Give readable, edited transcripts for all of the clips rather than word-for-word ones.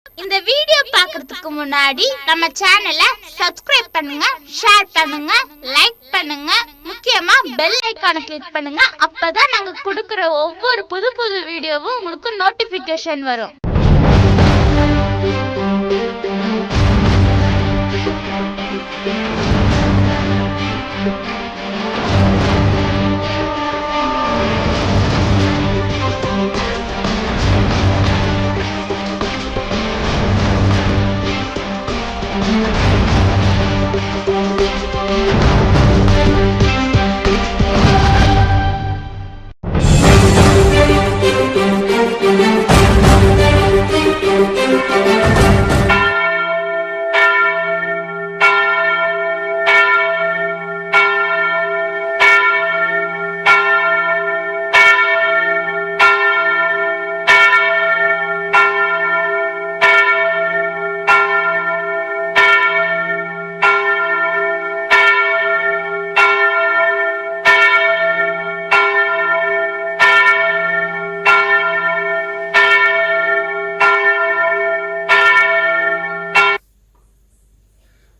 இந்த வீடியோ பார்க்கிறதுக்கு முன்னாடி நம்ம சேனலை சப்ஸ்கிரைப் பண்ணுங்க, ஷேர் பண்ணுங்க, லைக் பண்ணுங்க, முக்கியமா பெல் ஐகானை கிளிக் பண்ணுங்க. அப்பதான் நாங்க கொடுக்கிற ஒவ்வொரு புது வீடியோவும் உங்களுக்கு நோட்டிபிகேஷன் வரும்.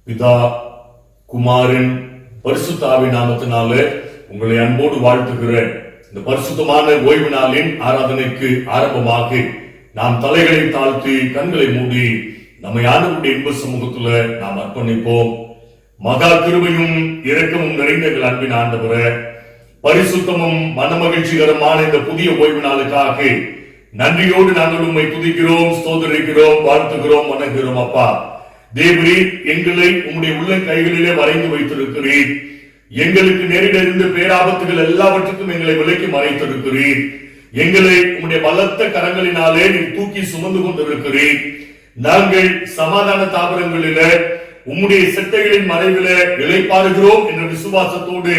பிதா குமாரன் பரிசுத்த ஆவியின் நாமத்தினாலே உங்களை அன்போடு வாழ்த்துகிறேன். இந்த பரிசுத்தமான ஓய்வு நாளின் ஆராதனைக்கு ஆரம்பமாக நாம் தலைகளை தாழ்த்தி கண்களை மூடி நம்மை ஆண்டவருடைய இன்ப சமூகத்துல நாம் அர்ப்பணிப்போம். மகா கிருபையும் இரக்கமும் நிறைந்த எங்கள் அன்பின் ஆண்டவரே, பரிசுத்தமும் மனமகிழ்ச்சிகரமான இந்த புதிய ஓய்வு நாளுக்காக நன்றியோடு நாங்கள் உம்மை துதிக்கிறோம், ஸ்தோத்திரிக்கிறோம், வாழ்த்துகிறோம், வணங்குகிறோம். அப்பா தேவரீர், எங்களை உம்முடைய உள்ள கைகளிலே வரைந்து வைத்திருக்கிறீர். எங்களுக்கு நேரிடிருந்த பேராபத்துகள் எல்லாவற்றுக்கும் எங்களை விலக்கி மறைத்திருக்கிறீர். எங்களை உம்முடைய பலத்த கரங்களினாலே நீர் தூக்கி சுமந்து கொண்டிருக்கிறீர். நாங்கள் சமாதான தாபரங்களிலே உம்முடைய செட்டைகளின் மறைவிலே இளைப்பாறுகிறோம் என்ற விசுவாசத்தோடு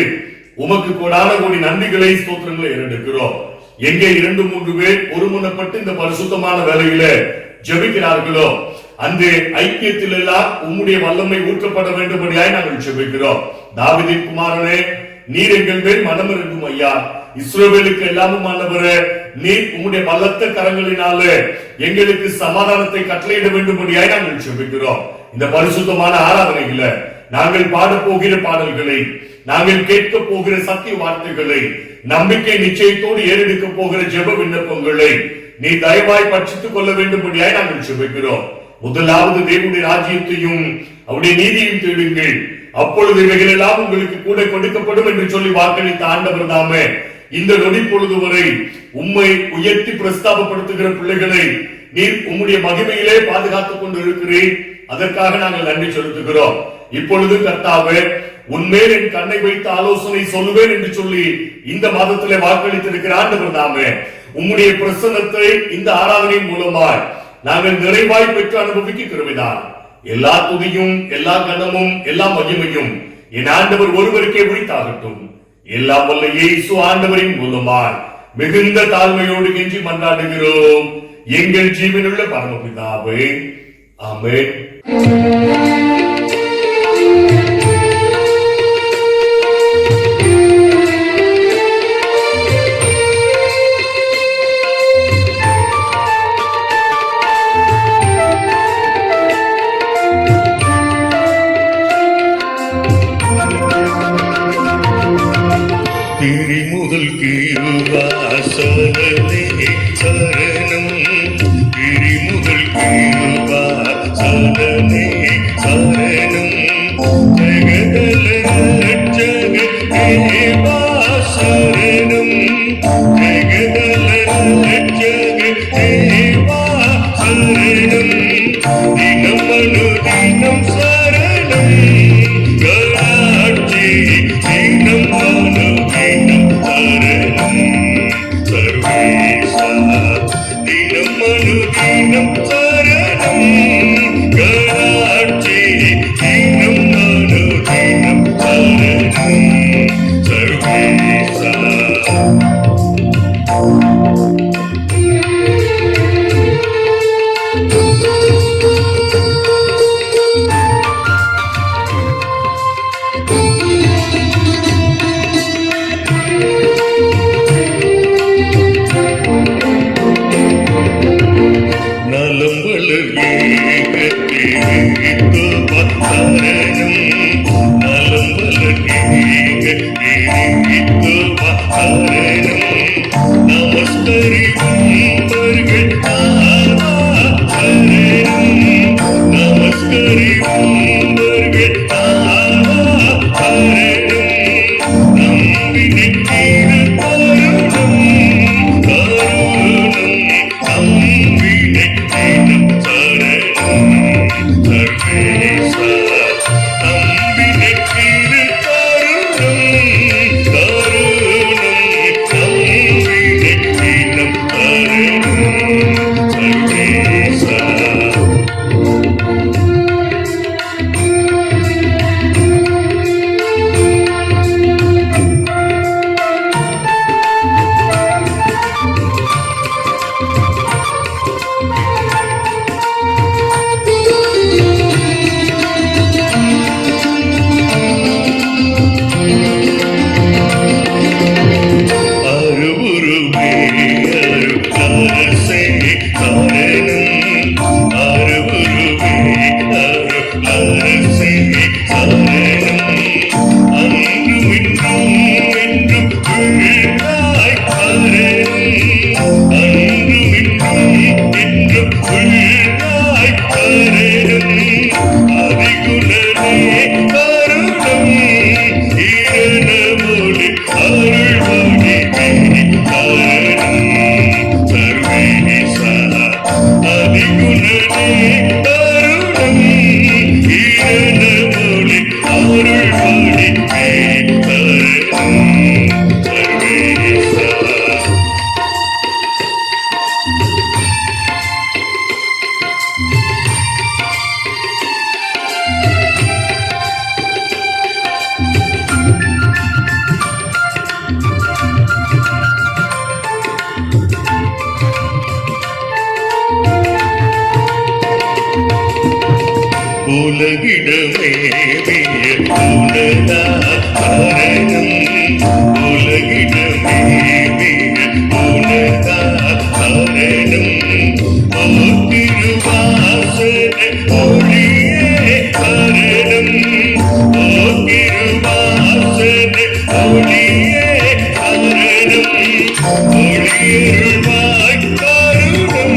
உமக்கு கோடான கோடி நன்றிகளை ஸ்தோத்திரங்களை ஏறெடுக்கிறோம். எங்கே 2-3 பேர் ஒருமுனப்பட்டு இந்த பரிசுத்தமான வேலையில ஜெபிக்கிறார்களோ அந்த ஐக்கியத்தில் எல்லாம் உம்முடைய வல்லமை ஊற்றப்பட வேண்டும்படியாய் நாங்கள் ஜெபிக்கிறோம். தாவீதின் குமாரனே, நீர் எங்கள் மேல் மனமிறங்கும் ஐயா. இஸ்ரவேலுக்கு எல்லாமும் ஆண்டவரே, நீர் உம்முடைய பலத்த கரங்களினாலே எங்களுக்கு சமாதானத்தை கட்டளையிட வேண்டும்படியாய் நாங்கள் ஜெபிக்கிறோம். இந்த பரிசுத்தமான ஆராதனைகளை நாங்கள் பாட போகிற பாடல்களை, நாங்கள் கேட்க போகிற சத்திய வார்த்தைகளை, நம்பிக்கை நிச்சயத்தோடு ஏறெடுக்க போகிற ஜெப விண்ணப்பங்களை நீ தயவாய் பட்சித்துக் கொள்ள வேண்டும்படியாய் நாங்கள் ஜெபிக்கிறோம். முதலாவது தேவனுடைய ராஜ்யத்தையும் அவருடைய நீதியையும் தேடுங்கள், அப்பொழுது இவைகள் எல்லாம் உங்களுக்கு கூட கொடுக்கப்படும் என்று சொல்லி வாக்களித்த ஆண்டவர் தாமே இந்த நொடி பொழுது வரை உம்மை உயர்த்தி பிரஸ்தாபப்படுத்துகிற பிள்ளைகளை நீர் உம்முடைய மகிமையிலே பாதுகாத்துக் கொண்டு இருக்கிறீர். அதற்காக நாங்கள் நன்றி செலுத்துகிறோம். இப்பொழுது கர்த்தாவே, உன்மேல் என் கண்ணை வைத்து ஆலோசனை சொல்லுவேன் என்று சொல்லி இந்த மாதத்திலே வாக்களித்திருக்கிற ஆண்டவர் தாமே உம்முடைய பிரசன்னத்தை இந்த ஆராதனையின் மூலமாய் நாங்கள் நிறைவாய் பெற்று அனுபவிக்க கிருபைதான். எல்லா துதியும், எல்லா கனமும், எல்லா மகிமையும் என் ஆண்டவர் ஒருவருக்கே உரித்தாகட்டும். எல்லாம் வல்ல இயேசு ஆண்டவரின் மூலமாய் மிகுந்த தாழ்மையோடு கெஞ்சி மன்றாடுகிறோம் எங்கள் ஜீவனுள்ள பரமபிதாவே, ஆமென். முதல் கீழ்வாசனே சரணம், கிரி முதல் கீழ்வாசனே சரணம், ஜெகதல ரட்சக தேவா சரணம், ஜெகதல ரட்சக தேவா சரணம், தினம் அனுதினம் சரணம், கராட்சி தினம் அனுதினம் சரணம், சர்வேசா தினம் அனுதினம் சரணம், கராட்சி தினம் அனுதினம் சரணம், சர்வேசா. நலம் வளர் உலகிடமே உலகா காரணம் உலகிடமே உலகா காரணம் திருவாசன ஒளியே காரணம் திருவாசன ஒளியே காரணம் ஒளியருள்வாய் காரணம்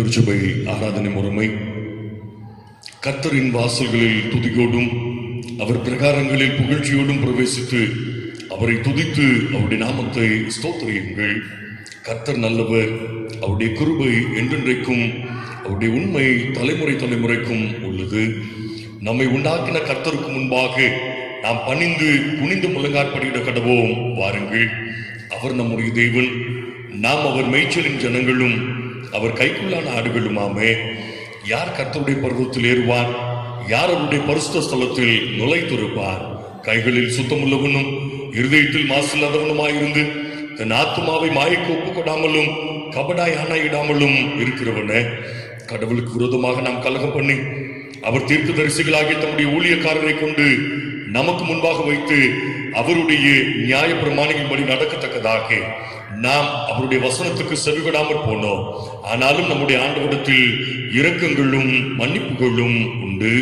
திருச்சபை ஆராதனை முறைமை கர்த்தரின் வாசல்களில் துதியோடும் அவர் பிரகாரங்களில் புகழ்ச்சியோடும் பிரவேசித்து அவரை துதித்து அவருடைய நாமத்தை ஸ்தோத்திரியுங்கள். கர்த்தர் நல்லவர், அவருடைய கிருபை என்றென்றைக்கும், அவருடைய உண்மை தலைமுறை தலைமுறைக்கும் உள்ளது. நம்மை உண்டாக்கின கர்த்தருக்கு முன்பாக நாம் பணிந்து குனிந்து முழங்காற்படியிட கடவோம். வாருங்கள். அவர் நம்முடைய தேவன், நாம் அவர் மேய்ச்சலின் ஜனங்களும் அவர் கைக்குள்ளான ஆடுகளுமாமே. யார் கர்த்தருடைய பர்வத்தில் ஏறுவார்? யார் அவருடைய பரிசுத்த ஸ்தலத்தில் நுழைத்திருப்பார்? கைகளில் சுத்தமுள்ளவனும் இருதயத்தில் மாசில்லாதவனுமாயிருந்து தன் ஆத்துமாவை மாயக்கு ஒப்புக்கொடாமலும் கபடாய் ஆணையிடாமலும் இருக்கிறவன. கடவுளுக்கு விரோதமாக நாம் கலகம் பண்ணி அவர் தீர்க்க தரிசிகளாகிய தம்முடைய ஊழியக்காரரை கொண்டு நமக்கு முன்பாக வைத்து அவருடைய நியாய பிரமாணிகளின்படி நடக்கத்தக்கதாக நாம் அவருடைய வசனத்துக்கு செவிகொடாமற் போனோம். ஆனாலும் நம்முடைய ஆண்டவரிடத்தில் இரக்கங்களும் மன்னிப்புகளும் உண்டு.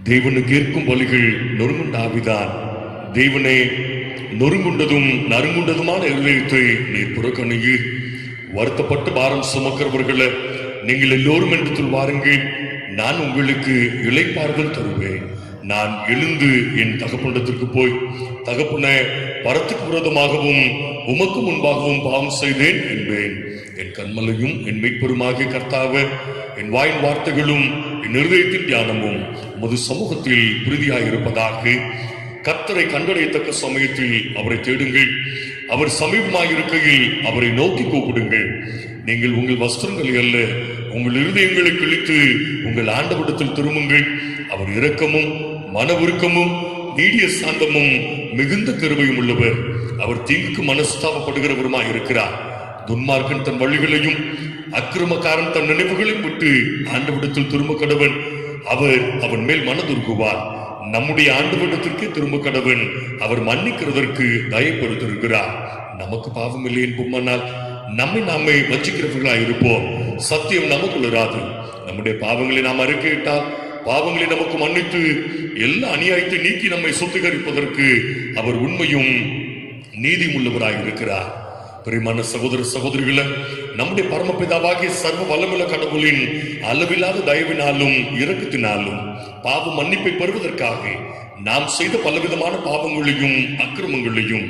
தேவனுக்கு ஏற்கும் பலிகள் நொறுங்குண்ட ஆவிதான். தேவனே, நொறுங்குண்டதும் நறுங்குண்டதுமான இருதயத்தை நீர் புறக்கணியீர். வருத்தப்பட்டு பாரம் சுமக்கிறவர்களை நீங்கள் எல்லோரும் இடத்தில் வாருங்கள், நான் உங்களுக்கு இளைப்பாறுதல் தருவேன். நான் எழுந்து என் தகப்பனிடத்திற்கு போய், தகப்பனே, பரத்துக்கு விரோதமாகவும் உமக்கு முன்பாகவும் பாவம் செய்தேன் என்பேன். என் கண்மலையும் என் மீட்பெருமாகிய கர்த்தாவே, என் வாயின் வார்த்தைகளும் என் இருதயத்தின் தியானமும் உமது சமூகத்தில் பிரீதியாயிருப்பதாக. கர்த்தரை கண்டடையத்தக்க சமயத்தில் அவரை தேடுங்கள். அவர் சமீபமாயிருக்கையில் அவரை நோக்கி கூப்பிடுங்கள். நீங்கள் உங்கள் வஸ்திரங்களை அல்ல, உங்கள் இருதயங்களை கிழித்து உங்கள் ஆண்டவரிடத்தில் திரும்புங்கள். அவர் இரக்கமும் மனவுருக்கமும் நீடிய சாந்தமும் மிகுந்த கிருபையும் உள்ளவர். அவர் தீங்குக்கு மனஸ்தாபப்படுகிறவருமாய் இருக்கிறார். துன்மார்க்கன் தன் வழிகளையும் அக்கிரமக்காரன் தன் நினைவுகளையும் விட்டு ஆண்டவரிடத்தில் திரும்ப கடவன். அவர் அவன் மேல் மனதுருகுவார். நம்முடைய ஆண்டவரிடத்திற்கே திரும்ப கடவன். அவர் மன்னிக்கிறதற்கு தயப்படுத்திருக்கிறார். நமக்கு பாவம் இல்லை என்போமானால் நம்மை நாமே வச்சிக்கிறவர்களாய் இருப்போம். சத்தியம் நமக்குள் இராது. நம்முடைய பாவங்களை நாம் அறிக்கையிட்டால் பாவங்களை நமக்கு மன்னித்து எல்லா அநியாயத்தை நீக்கி நம்மை சுத்திகரிப்பதற்கு அவர் உண்மையும் நீதியும் உள்ளவராய் இருக்கிறார். பிரியமான சகோதர சகோதரிகளை, நம்முடைய பரமபிதாவாகிய சர்வ வல்லமுள்ள கடவுளின் அளவில்லாத தயவினாலும் இரக்கத்தினாலும் பாவ மன்னிப்பை பெறுவதற்காக நாம் செய்த பலவிதமான பாவங்களையும் அக்கிரமங்களையும்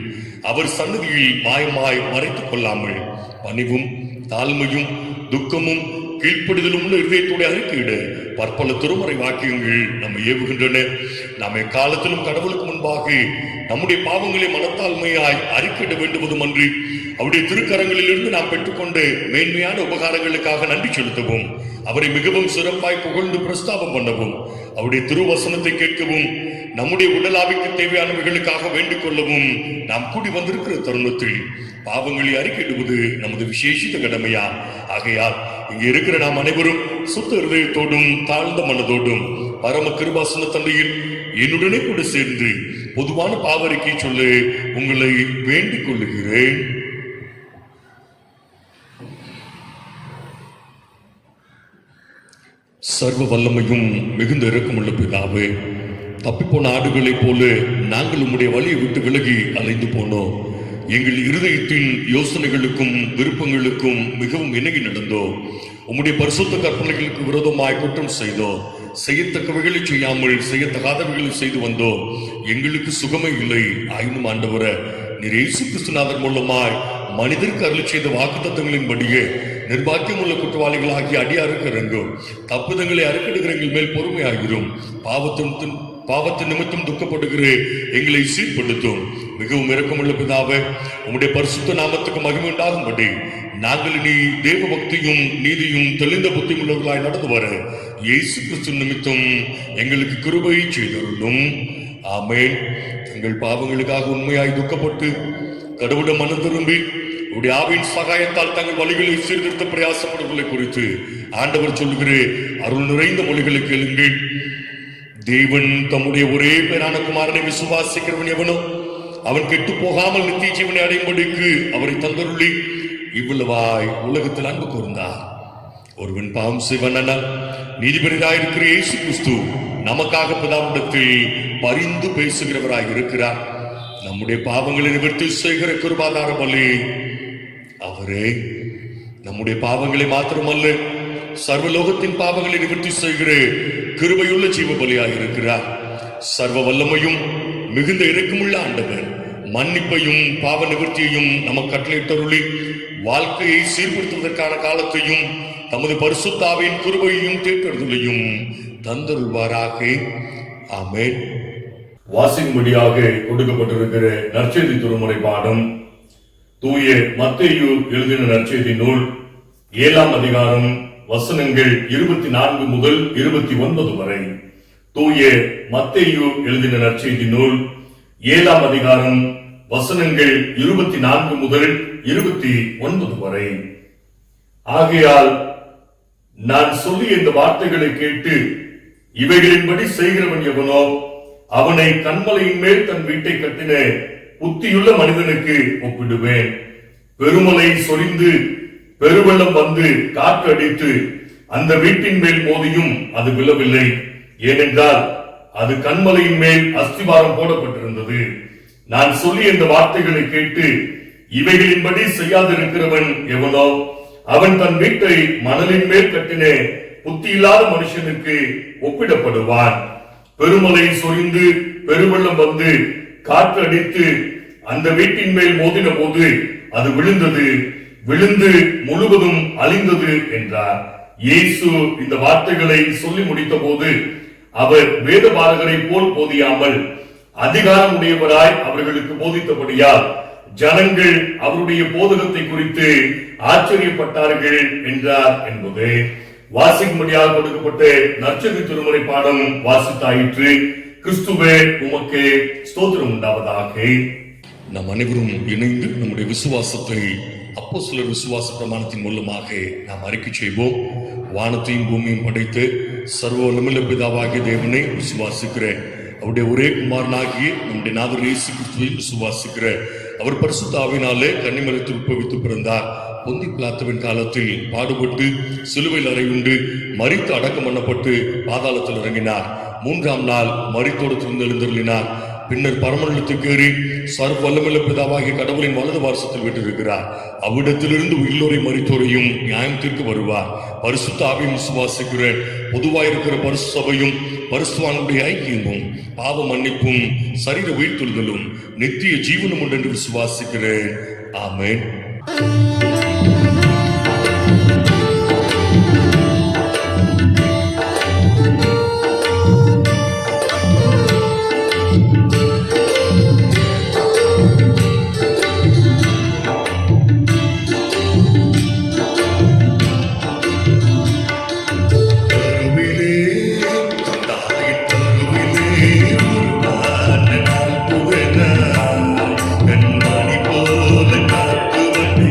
அவர் சன்னதியில் மாயமாய் மறைத்துக் கொள்ளாமல் பணிவும் தாழ்மையும் துக்கமும் கீழ்ப்படிதலும் உள்ள இதயத்தோடு அறிக்கையிட பற்பல திருமறை வாக்கியங்கள் நம்மை ஏவுகின்றன. நாம் எக்காலத்திலும் கடவுளுக்கு முன்பாக நம்முடைய பாவங்களை மனத்தாழ்மையாய் அறிக்கையிட வேண்டுவதும் அன்றி அவருடைய திருக்கரங்களில் இருந்து நாம் பெற்றுக்கொண்ட மேன்மையான உபகாரங்களுக்காக நன்றி செலுத்தவும், அவரை மிகவும் சிறப்பாய் புகழ்ந்து பிரஸ்தாபம் பண்ணவும், அவருடைய திருவசனத்தை கேட்கவும், நம்முடைய உடலாவிற்கு தேவையானவைகளுக்காக வேண்டிக் கொள்ளவும் நாம் கூடி வந்திருக்கிற தருணத்தில் பாவங்களை அறிக்கையிடுவது நமது விசேஷித்த கடமையா. ஆகையால் இங்கே இருக்கிற நாம் அனைவரும் சுத்த இருதயத்தோடும் தாழ்ந்த மனதோடும் பரம கிருபாசன தந்தையில் என்னுடனே கூட சேர்ந்து பொதுவான பாவறிக்கை சொல்ல உங்களை வேண்டிக் கொள்ளுகிறேன். சர்வ வல்லமையும் மிகுந்த இரக்கமுள்ள பிதாவே, தப்பிப்போன ஆடுகளைப் போல நாங்கள் உம்முடைய வழியை விட்டு விலகி அலைந்து போனோம். எங்கள் இருதயத்தின் யோசனைகளுக்கும் விருப்பங்களுக்கும் மிகவும் இணங்கி நடந்தோம். உம்முடைய பரிசுத்த கற்பனைகளுக்கு விரோதமாய் குற்றம் செய்தோம். செய்யத்தக்கவைகளை செய்யாமல் செய்யத்தகாதவைகளை செய்து வந்தோம். எங்களுக்கு சுகமே இல்லை. ஆயினும் ஆண்டவரே, நீர் இயேசு கிறிஸ்துநாதர் மூலமாய் மனிதருக்கு அருளி செய்த வாக்குத்தத்தங்களின்படியே நிர்பாக்கியமுள்ள குற்றவாளிகளாகிய அடியாருக்கு இறங்கும். தப்புதங்களை அறுக்கிடுகிற எங்கள் மேல் பொறுமையாகிறோம். பாவத்தின் நிமித்தம் துக்கப்படுகிற எங்களை சீர்படுத்தும். மிகவும் இரக்கமுள்ள பிதாவே, உம்முடைய பரிசுத்த நாமத்துக்கு மகிமை உண்டாகும்படி நாங்கள் நீ தேவ பக்தியும் நீதியும் தெளிந்த புத்தியுள்ளவர்களாய் நடந்து வர இயேசு கிறிஸ்து நிமித்தம் எங்களுக்கு கிருபை செய்தருளும். ஆமென். எங்கள் பாவங்களுக்காக உண்மையாய் துக்கப்பட்டு கடவுளிடம் மனம் திரும்பி உடைய ஆவியின் சகாயத்தால் தங்கள் வழிகளை சீர்திருத்த பிரயாசப்படுவதை குறித்து ஆண்டவர் சொல்லுகிற அருள் நிறைந்த மொழிகளை கேளுங்கள். தேவன் தம்முடைய ஒரே பேரான குமாரனை விசுவாசிக்கிறவன் எவனோ அவன் கெட்டு போகாமல் நித்திய ஜீவனை அடையும்படிக்கு அவரை தந்தருளி இவ்வளவாய் உலகத்தில் அன்பு கூர்ந்தார். ஒருவன் பாவம் செய்வனால் நீதிபதியாயிருக்கிற இயேசு கிறிஸ்து நமக்காக பிதாவிடத்தில் பரிந்து பேசுகிறவராய் இருக்கிறார். நம்முடைய பாவங்களை நிவர்த்தி செய்கிற கிருபாதார பலி அவரே. நம்முடைய பாவங்களை மாத்திரமல்ல, சர்வலோகத்தின் பாவங்களை நிவர்த்தி செய்கிற கிருபையுள்ள ஜீவ பலியாக இருக்கிறார். சர்வ வல்லமையும் மிகுந்த இரக்கமுள்ள ஆண்டவர் மன்னிப்பையும் பாவ நிவர்த்தியையும் நமக்கு கட்டளையிட்டருளி வாழ்க்கையை சீர்படுத்துவதற்கான காலத்தையும் தமது பரிசுத்தாவின் கிருபையையும் தேற்றருளையும் தந்தருள்வாராக. ஆமென். வாசிக்கும்படியாக கொடுக்கப்பட்டிருக்கிற நற்செய்தி திருமுறை பாடம் தூய மத்தேயு எழுதின நற்செய்தி நூல் 7ஆம் அதிகாரம் வசனங்கள் 24 முதல் 29 வரை. தூய மத்தேயு எழுதின நற்செய்தி நூல் 7ஆம் அதிகாரம் வசனங்கள் 24 முதல் 29 வரை. ஆகையால் நான் சொல்லிய இந்த வார்த்தைகளை கேட்டு இவைகளின்படி செய்கிறவன் எவனோ அவனை கன்மலையின் மேல் தன் வீட்டை கட்டின புத்தியுள்ள மனிதனுக்கு ஒப்பிடுவேன். பெருமலை சொரிந்து பெருவெள்ளம் வந்து காற்று அடித்து அந்த வீட்டின் மேல் மோதியும் அது விழவில்லை. ஏனென்றால் அது கன்மலையின் மேல் அஸ்திவாரம் போடப்பட்டிருந்தது. நான் சொல்லி இந்த வார்த்தைகளை கேட்டு இவைகளின்படி செய்யாதிருக்கிறவன் எவனோ அவன் தன் வீட்டை மணலின் மேல் கட்டின புத்தியில்லாத மனுஷனுக்கு ஒப்பிடப்படுவான். பெருமலை சொரிந்து பெருவெள்ளம் வந்து காற்று அடித்து அந்த வீட்டின் மேல் மோதின போது அது விழுந்து முழுவதும் அழிந்தது என்றார். இயேசு இந்த வார்த்தைகளை சொல்லி முடித்த போது அவர் வேத பாரகரை போல் போதியாமல் அதிகாரம் உடையவராய் அவர்களுக்கு போதித்தபடியால் ஜனங்கள் அவருடைய போதகத்தை குறித்து ஆச்சரியப்பட்டார்கள் என்றார் என்பது வாசிக்கும்படியாக கொடுக்கப்பட்ட நற்செய்தி திருமுறை பாடம் வாசித்தாயிற்று. கிறிஸ்துவே உமக்கு ஸ்தோத்திரம் உண்டாவதாக. நம் அனைவரும் இணைந்து நம்முடைய விசுவாசத்தை அப்போஸ்தலர் விசுவாச பிரமாணத்தின் மூலமாக நாம் அறிக்கை செய்வோம். வானத்தையும் பூமியும் படைத்து சர்வ வல்லமையுள்ள பிதாவாகிய தேவனை விசுவாசிக்கிற, அவருடைய ஒரே குமாரனாகிய நம்முடைய நாதர் இயேசு கிறிஸ்துவை விசுவாசிக்கிற, அவர் பரிசுத்த ஆவியினாலே கன்னிமரித்து உட்பவித்து பிறந்தார். பொந்தி பிலாத்துவின் காலத்தில் பாடுபட்டு சிலுவையில் அறையுண்டு மரித்து அடக்கம் பண்ணப்பட்டு பாதாளத்தில் இறங்கினார். 3ஆம் நாள் மரித்தோடு எழுந்தருளினார். பின்னர் பரமண்டலத்துக்கு ஏறி சர்வ வல்லமையுள்ள பிதாவாகிய கடவுளின் வலது வாரசத்தில் விட்டிருக்கிறார். அவ்விடத்திலிருந்து உயிரோரை மரித்தோரையும் நியாயத்திற்கு வருவார். பரிசுத்த ஆவியும் விசுவாசிக்கிற, பொதுவாயிருக்கிற பரிசு சபையும் பரிசுத்தவான்களுடைய ஐக்கியமும் பாவ மன்னிப்பும் சரீர உயிர்த்தெழுதலும் நித்திய ஜீவனும் உண்டு என்று விசுவாசிக்கிறேன். ஆமென். கண்மணி போல காத்துவனை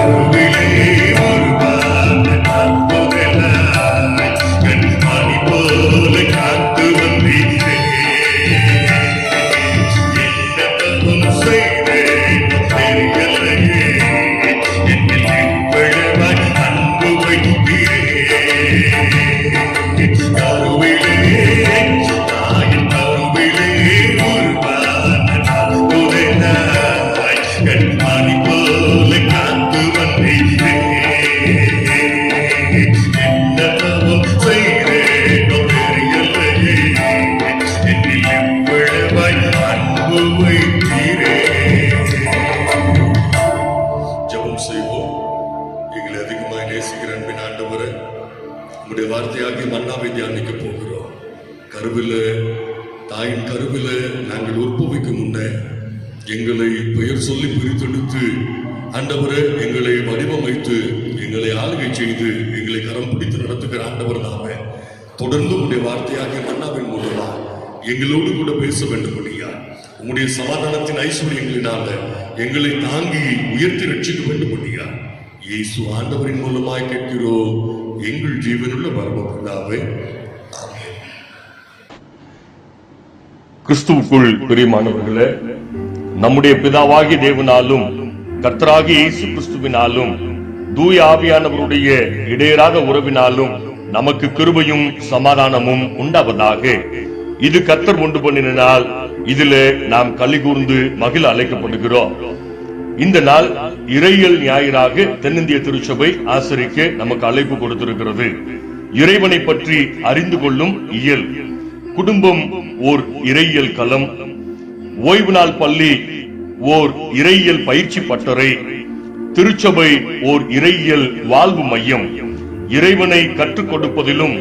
கருவிலே உருவான காப்பதெல்லாம் கண்மணி போல காத்து வந்தீரே. என்ன தவம் செய்தேன் தெரியலையே, என்னில் இவ்வளவாய் அன்பு வைத்தீரே. கருவிலே தாயின் கருவிலே உருவான காப்பதெல்லாம் கண்மணி போல காத்து வந்தீரே. என்ன தவம் செய்தேனோ தெரியலையே, என்னில் இவ்வளவாய் அன்பு வைத்தீரே. ஜெபம் செய்வோம். எங்களை அதிகமாய் நேசிக்கிற அன்பின் ஆண்டவரே, உம்முடைய வார்த்தையாகி மன்னாவை தியானிக்க போகிறோம். கருவில தாயின் கருவில நாங்கள் உற்பவிக்கும் முன்னே எங்களை பெயர் சொல்லி பிரித்தெடுத்து ஆண்டவரே எங்களை வடிவமைத்து எங்களை ஆளுகை செய்து எங்களை கரம் பிடித்து நடத்துகிற ஆண்டவர் நாமே. தொடர்ந்து உம்முடைய வார்த்தையாகிய மன்னாவின் மூலமா எங்களோடு கூட பேச வேண்டும் ஐயா. உம்முடைய சமாதானத்தின் ஐஸ்வர்யங்களினால எங்களை தாங்கி உயர்த்தி ரட்சிக்க வேண்டும் ஐயா. இயேசு ஆண்டவரின் மூலமாய் கேட்கிறோம் எங்கள் ஜீவனுள்ள பரமபிதாவே. ஆமென். கிறிஸ்துவுக்குள் பிரியமானவர்களே, நம்முடைய பிதாவாகிய தேவனாலும் கர்த்தராகிய இயேசு கிறிஸ்துவினாலும் தூய ஆவியானவருடைய இடையராத உறவினாலும் நமக்கு கிருபையும் சமாதானமும் உண்டாவதாக. இது கர்த்தர் உண்டு பண்ணின நாள், இதிலே நாம் களி கூர்ந்து மகிழ அழைக்கப்படுகிறோம். இந்த நாள் இறையியல் ஞாயிறாக தென்னிந்திய திருச்சபை ஆசரிக்க நமக்கு அழைப்பு கொடுத்திருக்கிறது. இறைவனை பற்றி அறிந்து கொள்ளும் இயல். குடும்பம் ஓர் இறையியல் களம், ஓய்வு நாள் பள்ளி ஓர் இறையியல் பயிற்சி பட்டறை, திருச்சபை ஓர் இறையியல் வாழ்வு மையம். இறைவனை கற்றுக் கொடுப்பதிலும்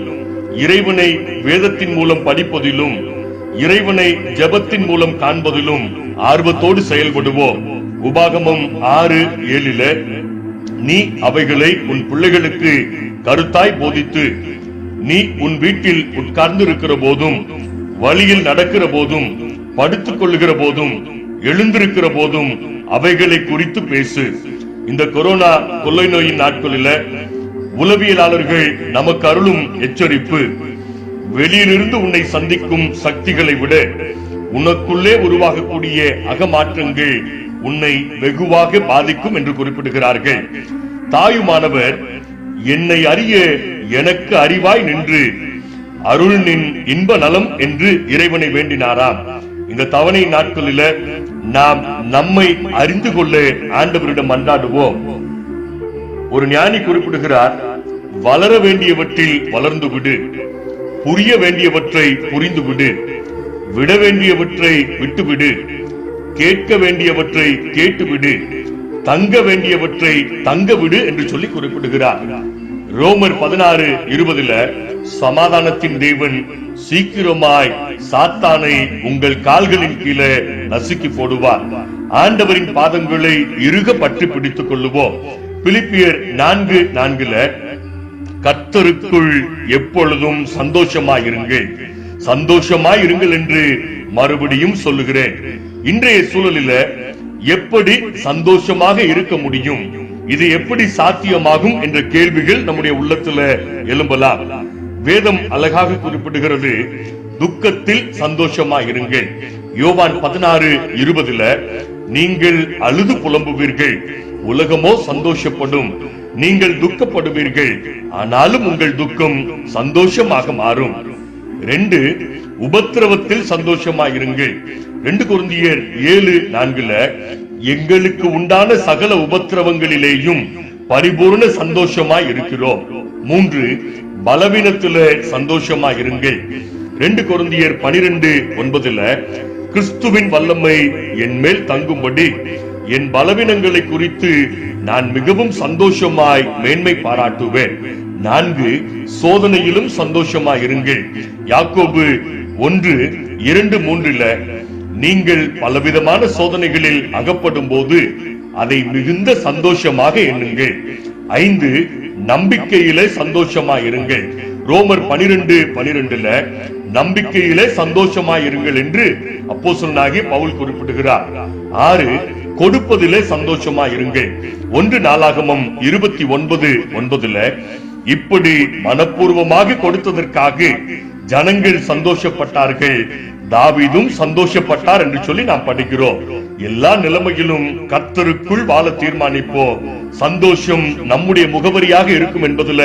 இறைவனை வேதத்தின் மூலம் படிப்பதிலும் இறைவனை ஜெபத்தின் மூலம் காண்பதிலும் ஆர்வத்தோடு செயல்படுவோம். உபாகமம் 6:7 நீ அவைகளை உன் பிள்ளைகளுக்கு கருத்தாய் போதித்து, நீ உன் வீட்டில் உட்கார்ந்து இருக்கிற போதும், வழியில் நடக்கிற போதும், படுத்துக் கொள்ளுகிற போதும், எழுந்திருக்கிற போதும் அவைகளை குறித்து பேசு. இந்த கொரோனா கொள்ளை நோயின் நாட்களில் உளவியலாளர்கள் நமக்கு அருளும் எச்சரிப்பு, வெளியிலிருந்து உன்னை சந்திக்கும் சக்திகளை விட உனக்குள்ளே உருவாகக்கூடிய அகமாற்றங்கள் உன்னை வெகுவாக பாதிக்கும் என்று குறிப்பிடுகிறார்கள். தாயுமானவர் என்னை அறிய எனக்கு அறிவாய் நின்று அருள் நின் இன்ப நலம் என்று இறைவனை வேண்டினாராம். இந்த தவணை நாட்களில நாம் நம்மை அறிந்து கொள்ள ஆண்டவரிடம் மன்றாடுவோம். ஒரு ஞானி குறிப்பிடுகிறார், வளர வேண்டியவற்றில் வளர்ந்து விடு, புரிய வேண்டியவற்றை புரிந்து விடு, விட வேண்டியவற்றை விட்டுவிடு, கேட்க வேண்டியவற்றை கேட்டுவிடு, தங்க வேண்டியவற்றை தங்க விடு என்று சொல்லி குறிப்பிடுகிறார். ரோமர் 16:20 சமாதானத்தின் தேவன் சீக்கிரமாய் சாத்தானை உங்கள் கால்களின் கீழே நசுக்கி போடுவார். ஆண்டவரின் பாதங்களை இறுக பற்றி பிடித்துக் கொள்ளுவோம். பிலிப்பியர் 4:4 கர்த்தருக்குள் எப்பொழுதும் சந்தோஷமாயிருங்கள், சந்தோஷமாயிருங்கள் என்று மறுபடியும் சொல்லுகிறேன். இன்றைய சூழலில எப்படி சந்தோஷமாக இருக்க முடியும், இது எப்படி சாத்தியமாகும் என்ற கேள்விகள் நம்முடைய உள்ளத்துல எழும்பலாம். வேதம் அழகாக குறிப்பிடுகிறது, துக்கத்தில் சந்தோஷமாயிருங்கள். யோவான் 16:20 நீங்கள் அழுது புலம்புவீர்கள், உலகமோ சந்தோஷப்படும், நீங்கள் துக்கப்படுவீர்கள், ஆனாலும் உங்கள் துக்கம் சந்தோஷமாக மாறும். 2 உபத்திரவத்தில் சந்தோஷமாயிருங்கள். 2 கொரிந்தியர் 7:4 எங்களுக்கு உண்டான சகல உபத்திரவங்களிலேயும் பரிபூர்ண சந்தோஷமாய் இருக்கிறோம். 3 பலவீனத்தில சந்தோஷமாயிருங்கள். 2 கொரிந்தியர் 12:9 கிறிஸ்துவின் வல்லமை என் மேல் தங்கும்படி என் பலவீனங்களை குறித்து நான் மிகவும் சந்தோஷமாய் மேன்மை பாராட்டுவேன். 4 சோதனையிலும் சந்தோஷமாயிருங்கள். யாக்கோபு 1:2-3 நீங்கள் பலவிதமான சோதனைகளில் அகப்படும் போது அதை மிகுந்த சந்தோஷமாக எண்ணுங்கள். 5 நம்பிக்கையிலே சந்தோஷமாயிருங்கள். ரோமர் 12:12 நம்பிக்கையிலே சந்தோஷமாயிருங்கள் என்று அப்போஸ்தலனாகிய பவுல் குறிப்பிடுகிறார். 6 கொடுப்பதிலே சந்தோஷமா இருங்கள். 1 நாளாகமம் 29:9 இப்படி மனப்பூர்வமாக கொடுத்ததற்காக ஜனங்கள் சந்தோஷப்பட்டார்கள், தாவீதும் சந்தோஷப்பட்டார் என்று சொல்லி நாம் படிக்கிறோம். எல்லா நிலைமையிலும் கர்த்தருக்குள் வாழ தீர்மானிப்போம். சந்தோஷம் நம்முடைய முகவரியாக இருக்கும் என்பதுல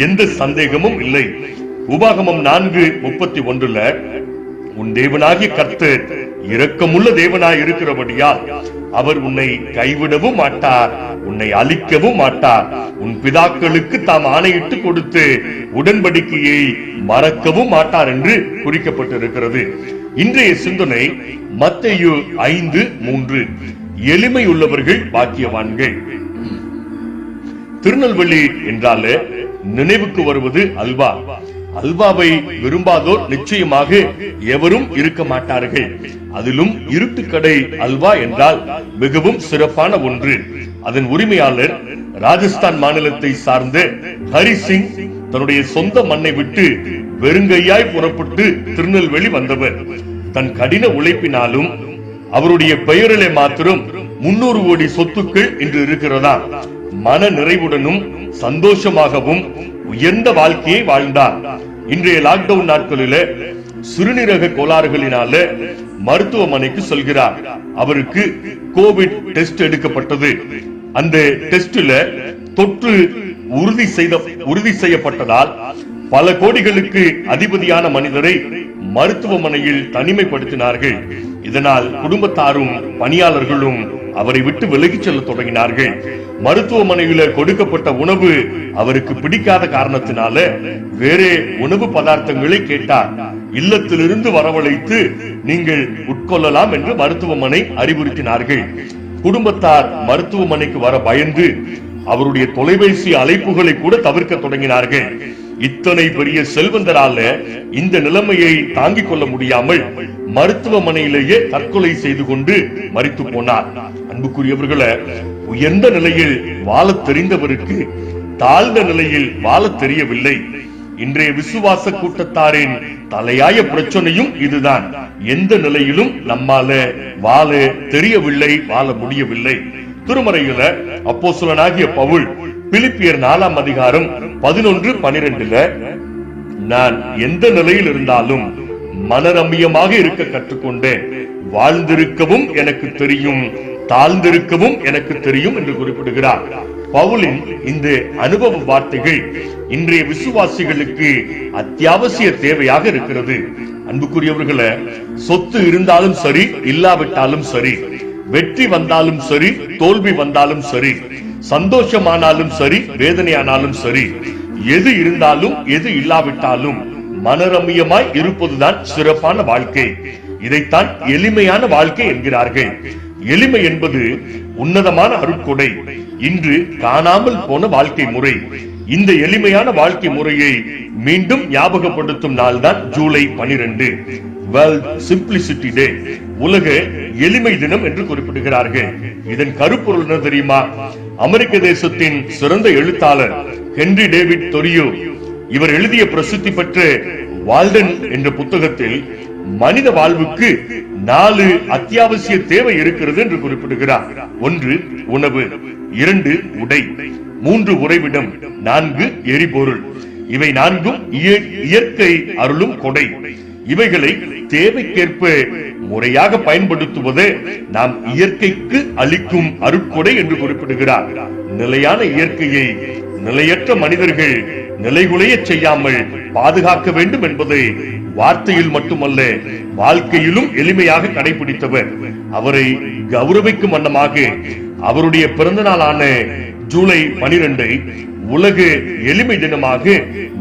எந்த சந்தேகமும் இல்லை. உபாகமம் 4:31 உன் தேவனாகிய கர்த்தர் இரக்கமுள்ள தேவனாய் இருக்கிறபடியால் அவர் உன்னை கைவிடவும் மாட்டார், உன்னை அழிக்கவும் மாட்டார். உன் பிதாக்களுக்கு தாம் ஆணையிட்டு கொடுத்து உடன்படிக்கையை மறக்கவும் மாட்டார் என்று குறிக்கப்பட்டிருக்கிறது. இன்றைய சிந்தனை மத்தேயு 5:3 எளிமை உள்ளவர்கள் பாக்கியவான்கள். திருநெல்வேலி என்றாலே நினைவுக்கு வருவது அல்வா. அல்வாவை விரும்பாதோர் நிச்சயமாக எவரும் இருக்க மாட்டார்கள். அதிலும் இருட்டுக்கடை அல்வா என்றால் மிகவும் சிறப்பான ஒன்று. அதன் உரிமையாளர் ராஜஸ்தான் மாநிலத்தை சார்ந்த ஹரி சிங் தன்னுடைய சொந்த மண்ணை விட்டு வெறுங்கையாய் புறப்பட்டு திருநெல்வேலி வந்தவர். தன் கடின உழைப்பினாலும் அவருடைய பெயரிலே மாத்திரம் 300 கோடி சொத்துக்கள் இன்று இருக்கிறதா. மன நிறைவுடனும் சந்தோஷமாகவும் உயர்ந்த வாழ்க்கையை வாழ்ந்தார். இன்றைய லாக்டவுன் நாட்களிலே சிறுநீரக கோளாறுகளினால மருத்துவமனைக்கு செல்கிறார். அவருக்கு கோவிட் டெஸ்ட் எடுக்கப்பட்டது. அந்த டெஸ்ட்ல தொற்று உறுதி செய்யப்பட்டதால் பல கோடிகளுக்கு அதிபதியான மனிதரை மருத்துவமனையில் தனிமைப்படுத்தினார்கள். இதனால் குடும்பத்தாரும் பணியாளர்களும் அவரை விட்டு விலகிச் செல்ல தொடங்கினார்கள். மருத்துவமனையில கொடுக்கப்பட்ட உணவு அவருக்கு பிடிக்காத காரணத்தினால வேறே உணவு பதார்த்தங்களை கேட்டார். இல்லத்திலிருந்து வரவழைத்து நீங்கள் உட்கொள்ளலாம் என்று மருத்துவமனை அறிவுறுத்தினார்கள். குடும்பத்தார் மருத்துவமனைக்கு வர பயந்து அவருடைய தொலைபேசி அழைப்புகளை கூட தவிர்க்க தொடங்கினார்கள். இத்தனை பெரிய செல்வந்தரால இந்த நிலைமையை தாங்கிக் கொள்ள முடியாமல் மருத்துவமனையிலேயே தற்கொலை செய்து கொண்டு மரித்து போனார். அன்புக்குரியவர்களே, உயர்ந்த நிலையில் வாழ தெரிந்தவருக்கு தாழ்ந்த நிலையில் வாழ தெரியவில்லை. இன்றைய விசுவாச கூட்டத்தாரின் தலையாய பிரச்சனையும் இதுதான். எந்த நிலையிலும் நம்மால வாழ தெரியவில்லை, வாழ முடியவில்லை. திருமறையில அப்போஸ்தலனாகிய பவுல் பிலிப்பியர் 4:11-12 நான் எந்த நிலையில் இருந்தாலும் மனரம்யமாக இருக்க கற்றுக்கொண்டேன், வாழ்ந்திருக்கவும் எனக்கு தெரியும், தாழ்ந்திருக்கவும் எனக்கு தெரியும் என்று குறிப்பிடுகிறார். பவுலின் இந்த அனுபவ வார்த்தைகள் இன்றைய விசுவாசிகளுக்கு அத்தியாவசிய தேவையாக இருக்கிறது. அன்புக்குரியவர்களே, சொத்து இருந்தாலும் சரி, இல்லாவிட்டாலும் சரி, வெற்றி வந்தாலும் சரி, தோல்வி வந்தாலும் சரி, சந்தோஷமானாலும் சரி, வேதனையானாலும் சரி, எது இருந்தாலும் எது இல்லாவிட்டாலும் மனரம்யமாய் இருப்பதுதான் சிறப்பான வாழ்க்கை. இதைத்தான் எளிமையான வாழ்க்கை என்கிறார்கள். எளிமை என்பது உன்னதமான அருட்கொடை. இன்று காணாமல் போன வாழ்க்கை முறை. இந்த எளிமையான வாழ்க்கை முறையை மீண்டும் ஞாபகப்படுத்தும் நாள் தான் ஜூலை 12, வேர்ல்ட் சிம்பிளிசிட்டி டே, உலக எளிமை தினம் என்று குறிப்பிடுகிறார்கள். இதன் கருப்பொருள் என்ன தெரியுமா? அமெரிக்க தேசத்தின் சிறந்த எழுத்தாளர் ஹென்றி டேவிட் தொரியோ இவர் எழுதிய பிரசித்தி பெற்ற வால்டன் என்ற புத்தகத்தில் மனித வாழ்வுக்கு 4 அத்தியாவசிய தேவை இருக்கிறது என்று குறிப்பிடுகிறார். 1 உணவு, 2 உடை, 3 உறைவிடம், 4 எரிபொருள். இவை 4ம் இயற்கை அருளும் கொடை. இவைகளை தேவைக்கேற்ப முறையாக பயன்படுத்துவதே நாம் இயற்கைக்கு அளிக்கும் அருட்கொடை என்று குறிப்பிடுகிறார். நிலையான இயற்கையை நிலையற்ற மனிதர்கள் நிலைகுலைய செய்யாமல் பாதுகாக்க வேண்டும் என்பதை வார்த்தையில் மட்டுமல்ல வாழ்க்கையிலும் எளிமையாக கடைபிடித்தவர். அவரை கௌரவிக்கும் வண்ணமாக அவருடைய பிறந்த நாளான ஜூலை 12 உலக எளிமை தினமாக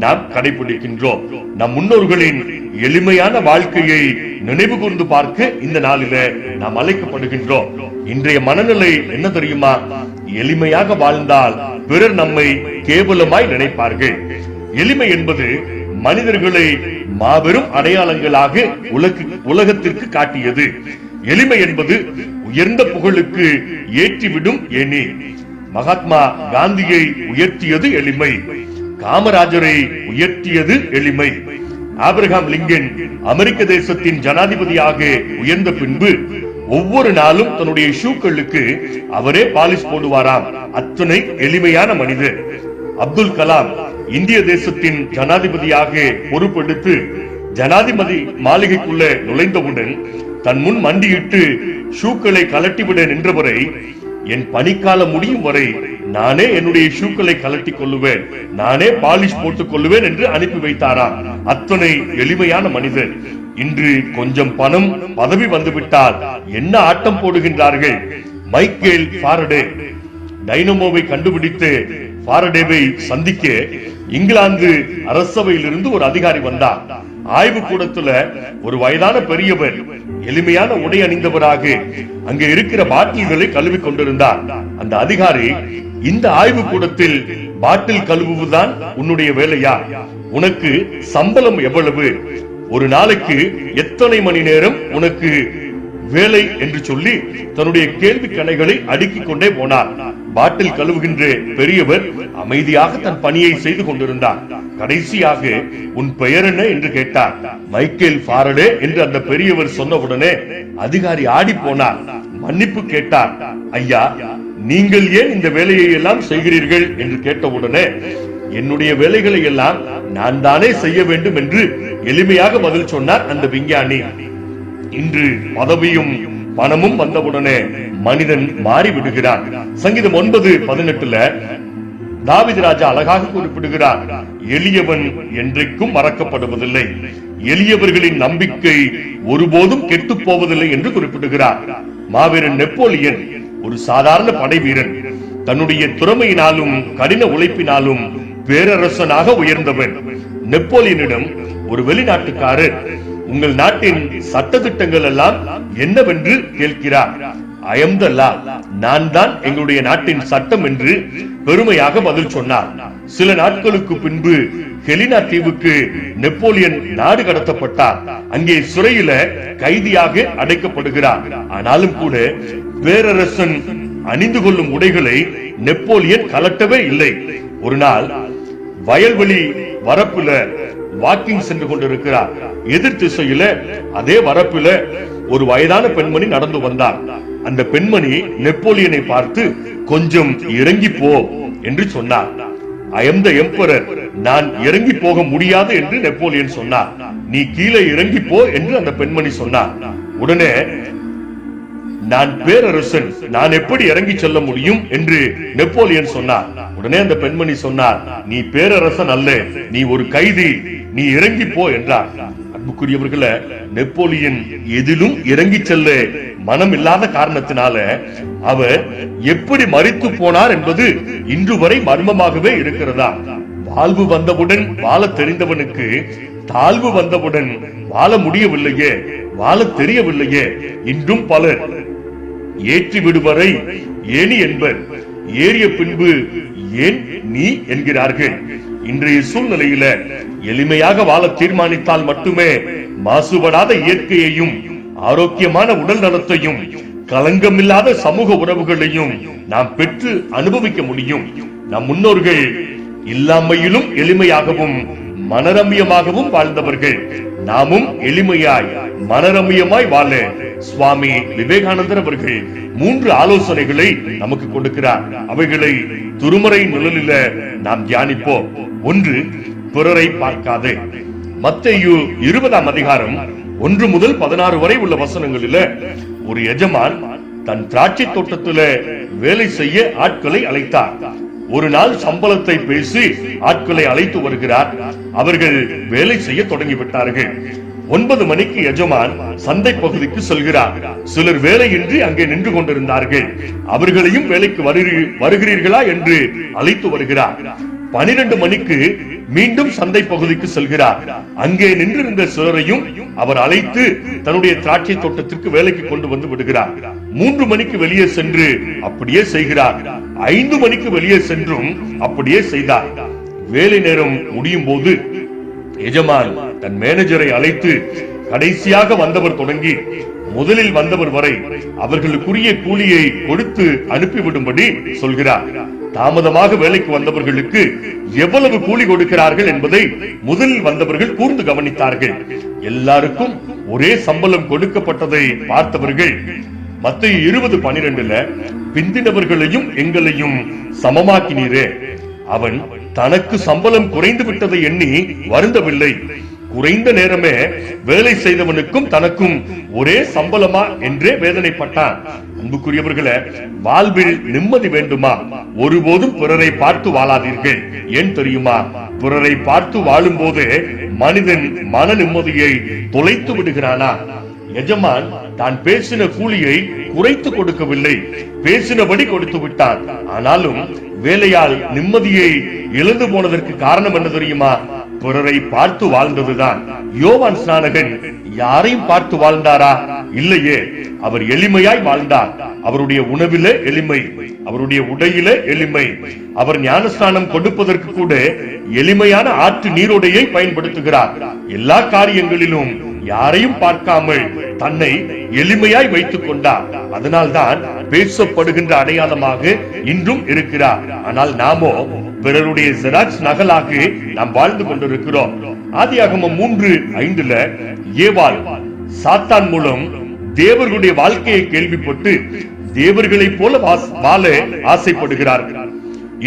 நாம் கடைபிடிக்கின்றோம். நம் முன்னோர்களின் எளிமையான வாழ்க்கையை நினைவு கூர்ந்து பார்க்க இந்த நாளில நாம் அழைக்கப்படுகின்றோம். இன்றைய மனநிலை என்ன தெரியுமா? எளிமையாக வாழ்ந்தால் பிறர் நம்மை கேவலமாய் நினைப்பார்கள். எளிமை என்பது மனிதர்களை மாபெரும் அடையாளங்களாக உலகத்திற்கு காட்டியது. எளிமை என்பது உயர்ந்த புகழுக்கு ஏற்றிவிடும் ஏணி. மகாத்மா காந்தியை உயர்த்தியது எளிமை, காமராஜரை உயர்த்தியது எளிமை. ஆபிரகாம் லிங்கன் அமெரிக்க தேசத்தின் ஜனாதிபதியாக உயர்ந்த பின்பு ஒவ்வொரு நாளும் தன்னுடைய ஷூக்களுக்கு அவரே பாலிஷ் போடுவாராம். அத்தனை எளிமையான மனிதர். அப்துல் கலாம் இந்திய தேசத்தின் ஜனாதிபதியாக பொறுப்பெடுத்து ஜனாதிபதி மாளிகைக்குள்ள நுழைந்தவுடன் தன் முன் மண்டியிட்டு ஷூக்களை கலட்டிவிட நின்றவரை, என் பணிக்காலம் முடியும் வரை நானே என்னுடைய ஷூக்களை கலட்டி கொள்ளுவேன், நானே பாலிஷ் போட்டுக் கொள்ளுவேன் என்று அனுப்பி வைத்தாராம். அத்தனை எளிமையான மனிதர். இன்று கொஞ்சம் பணம் பதவி வந்துவிட்டால் என்ன ஆட்டம் போடுகின்றார்கள். மைக்கேல் ஃபாரடே டைனமோவை கண்டுபிடித்து ஃபாரடேவை சந்திக்க இங்கிலாந்து அரசவையிலிருந்து ஒரு அதிகாரி வந்தார். ஆய்வு கூடத்துல ஒரு வயதான பெரியவர் எளிமையான உடை அணிந்தவராக அங்க இருக்கிற பாட்டில்களை கழுவி கொண்டிருந்தார். அந்த அதிகாரி, இந்த ஆய்வு கூடத்தில் பாட்டில் கழுவுவதுதான் உன்னுடைய வேலையா? உனக்கு சம்பளம் எவ்வளவு? ஒரு நாளைக்கு எத்தனை மணி நேரம் உனக்கு வேலை என்று சொல்லி தன்னுடைய கேள்வி கணைகளை அடுக்கிக் கொண்டே போனார். பாட்டில் கழுவுகின்ற பெரியவர் அமைதியாக தன் பணியை செய்து கொண்டிருந்தார். கடைசியாக, உன் பெயர் என்ன என்று கேட்டார். மைக்கேல் ஃபாரடே என்று அந்த பெரியவர் சொன்னவுடனே அதிகாரி ஆடி போனார். மன்னிப்பு கேட்டார். ஐயா, நீங்கள் ஏன் இந்த வேலையை எல்லாம் செய்கிறீர்கள் என்று கேட்டவுடனே, என்னுடைய வேலைகளை எல்லாம் நான் தானே செய்ய வேண்டும் என்று எளிமையாக பதில் சொன்னார் அந்த விஞ்ஞானி. இன்று பதவியும் பணமும் வந்தவுடனே மனிதன் மாறிவிடுகிறான். சங்கீதம் 9:18 தாவீது ராஜா அழகாக குறிப்பிடுகிறார், எளியவன் என்றைக்கும் மறக்கப்படுவதில்லை, எளியவர்களின் நம்பிக்கை ஒருபோதும் கெட்டு போவதில்லை என்று குறிப்பிடுகிறார். மாவீரன் நெப்போலியன் ஒரு சாதாரண படை வீரன். தன்னுடைய திறமையினாலும் கடின உழைப்பினாலும் பேரரசனாக உயர்ந்தவன். நெப்போலியனிடம் ஒரு வெளிநாட்டுக்காரர், உங்கள் நாட்டின் சட்ட திட்டங்கள் எல்லாம் என்னவென்று கேட்கிறார். I am the law, நான் தான் எங்களுடைய நாட்டின் சட்டம் என்று பெருமையாக பதில் சொன்னார். சில நாட்களுக்கு பின்பு ஹெலினா தீவுக்கு நெப்போலியன் நாடு கடத்தப்பட்டார். அங்கே சிறையில கைதியாக அடைக்கப்படுகிறார். ஆனாலும் கூட பேரரசன் அணிந்து கொள்ளும் உடைகளை நெப்போலியன் கலட்டவே இல்லை. ஒரு நாள் வயல்வெளி வரப்புல வாக்கிங் சென்று கொண்டிருக்கிறார். எதிர் திசையில அதே வரப்பில ஒரு வயதான பெண்மணி நடந்து வந்தார். அந்த பெண்மணி நெப்போலியனை பார்த்து, கொஞ்சம் இறங்கி போ என்று சொன்னார். I am the emperor, நான் இறங்கி போக முடியாது என்று நெப்போலியன் சொன்னார். நீ கீழே இறங்கி போ என்று அந்த பெண்மணி சொன்னார். உடனே, நான் பேரரசன், நான் எப்படி இறங்கி செல்ல முடியும் என்று நெப்போலியன் சொன்னார். உடனே அந்த பெண்மணி சொன்னார், நீ பேரரசன் அல்ல, நீ ஒரு கைதி, நீ இறங்கி போ என்றார். அன்புக்குரியவர்களே, நெப்போலியன் எதிலும் இறங்கி செல்ல மனம் இல்லாத காரணத்தினால அவர் எப்படி மரித்து போனார் என்பது இன்று வரை மர்மமாகவே இருக்கிறதா. வாழ்வு வந்தவுடன் வாழ தெரிந்தவனுக்கு தாழ்வு வந்தவுடன் வாழ முடியவில்லையே, வாழ தெரியவில்லையே. இன்றும் பலர் ஏற்றி விடுவரை ஏனி என்பர், ஏறிய பின்பு ஏன் நீ என்கிறார்கள். இன்றைய சூழ்நிலையில எளிமையாக வாழ தீர்மானித்தால் மட்டுமே மாசுபடாத இயற்கையையும் ஆரோக்கியமான உடல் நலத்தையும் களங்கமில்லாத சமூக உறவுகளையும் நாம் பெற்று அனுபவிக்க முடியும். நம் முன்னோர்கள் இல்லாமையிலும் எளிமையாகவும் மனரம்யமாகவும் வாழ்ந்தவர்கள். நாமும் எளிமையாய் மனரம்யமாய் வாழ சுவாமி விவேகானந்தர் அவர்கள் 3 ஆலோசனைகளை நமக்கு கொடுக்கிறார். அவைகளை திருமறை நிழலில நாம் தியானிப்போம். 1, பிறரை பார்க்காதே. மத்தேயு 20ஆம் அதிகாரம் 1 முதல் 16 வரை உள்ள வசனங்களில ஒரு எஜமான் தன் திராட்சை தோட்டத்தில வேலை செய்ய ஆட்களை அழைத்தார். ஒரு நாள் சம்பளத்தை பேசி ஆட்களை அழைத்து வருகிறார். அவர்கள் வேலை செய்ய தொடங்கிவிட்டார்கள். 9 மணிக்கு எஜமான் சந்தை பகுதிக்கு செல்கிறார். சிலர் வேலையின்றி அங்கே நின்று கொண்டிருந்தார்கள். அவர்களையும் வேலைக்கு வருகிறீர்களா என்று அழைத்து வருகிறார். 12 மணிக்கு மீண்டும் சந்தை பகுதிக்கு செல்கிறார். அங்கே நின்றிருந்த சிலரையும் அவர் அழைத்து தன்னுடைய திராட்சை தோட்டத்திற்கு வேலைக்கு கொண்டு வந்து விடுகிறார். 3 மணிக்கு வெளியே சென்று அப்படியே செய்கிறார். 5 மணிக்கு வெளியே சென்றும் அப்படியே செய்தார். வேலை நேரம் முடியும் போது எஜமான் தன் மேனேஜரை அழைத்து கடைசியாக வந்தவர் தொடங்கி முதலில் வந்தவர் வரை அவர்களுக்குரிய கூலியை கொடுத்து அனுப்பிவிடும்படி சொல்கிறார். தாமதமாக வேலைக்கு வந்தவர்களுக்கு எவ்வளவு கூலி கொடுக்கிறார்கள் என்பதை முதலில் வந்தவர்கள் கூர்ந்து கவனித்தார்கள். எல்லாருக்கும் ஒரே சம்பளம் கொடுக்கப்பட்டதை பார்த்தவர்கள் மத்தேயு 20:12 பிந்தினவர்களையும் எங்களையும் சமமாக்கினீரே. அவன் தனக்கு சம்பளம் குறைந்து விட்டதை எண்ணி வருந்தவில்லை. குறைந்த நேரமே வேலை செய்தவனுக்கும் தனக்கும் ஒரே சம்பளமா என்றே வேதனைப்பட்டான். அன்புக்குரியவர்களே, வாழ்வில் நிம்மதி வேண்டுமா? ஒருபோதும் பிறரை பார்த்து வாழாதீர்கள். ஏன் தெரியுமா? பிறரை பார்த்து வாழும் போதே மனிதன் மன நிம்மதியை தொலைத்து விடுகிறானா? எஜமான் தான் பேசின கூலியை குறைத்து கொடுக்கவில்லை, பேசினபடி கொடுத்து விட்டான். ஆனாலும் வேலையால் நிம்மதியை இழந்து போனதற்கு காரணம் என்ன தெரியுமா? பிறரை பார்த்து வாழ்ந்ததுதான். யோவான் ஸ்நானகன் யாரையும் பார்த்து வாழ்ந்தாரா? இல்லையே. அவர் எளிமையாய் வாழ்ந்தார். அவருடைய உணவிலே எளிமை, அவருடைய உடையிலே எளிமை. அவர் ஞானஸ்நானம் கொடுப்பதற்கு கூட எளிமையான ஆற்று நீரோடையை பயன்படுத்துகிறார். எல்லா காரியங்களிலும் யாரையும் பார்க்காமல் தன்னை எளிமையாய் வைத்துக் கொண்டார். அதனால்தான் பேசப்படுகின்ற அடையாளமாக இன்றும் இருக்கிறார். ஆனால் நாமோ பிறருடைய ஜெராக்ஸ் நகலாக நாம் வாழ்ந்து கொண்டிருக்கிறோம். ஆதியாகமம் 3:5 ஏவாள் சாத்தான் மூலம் தேவர்களுடைய வாழ்க்கையை கேள்விப்பட்டு தேவர்களைப் போல வாழ ஆசைப்படுகிறார்கள்.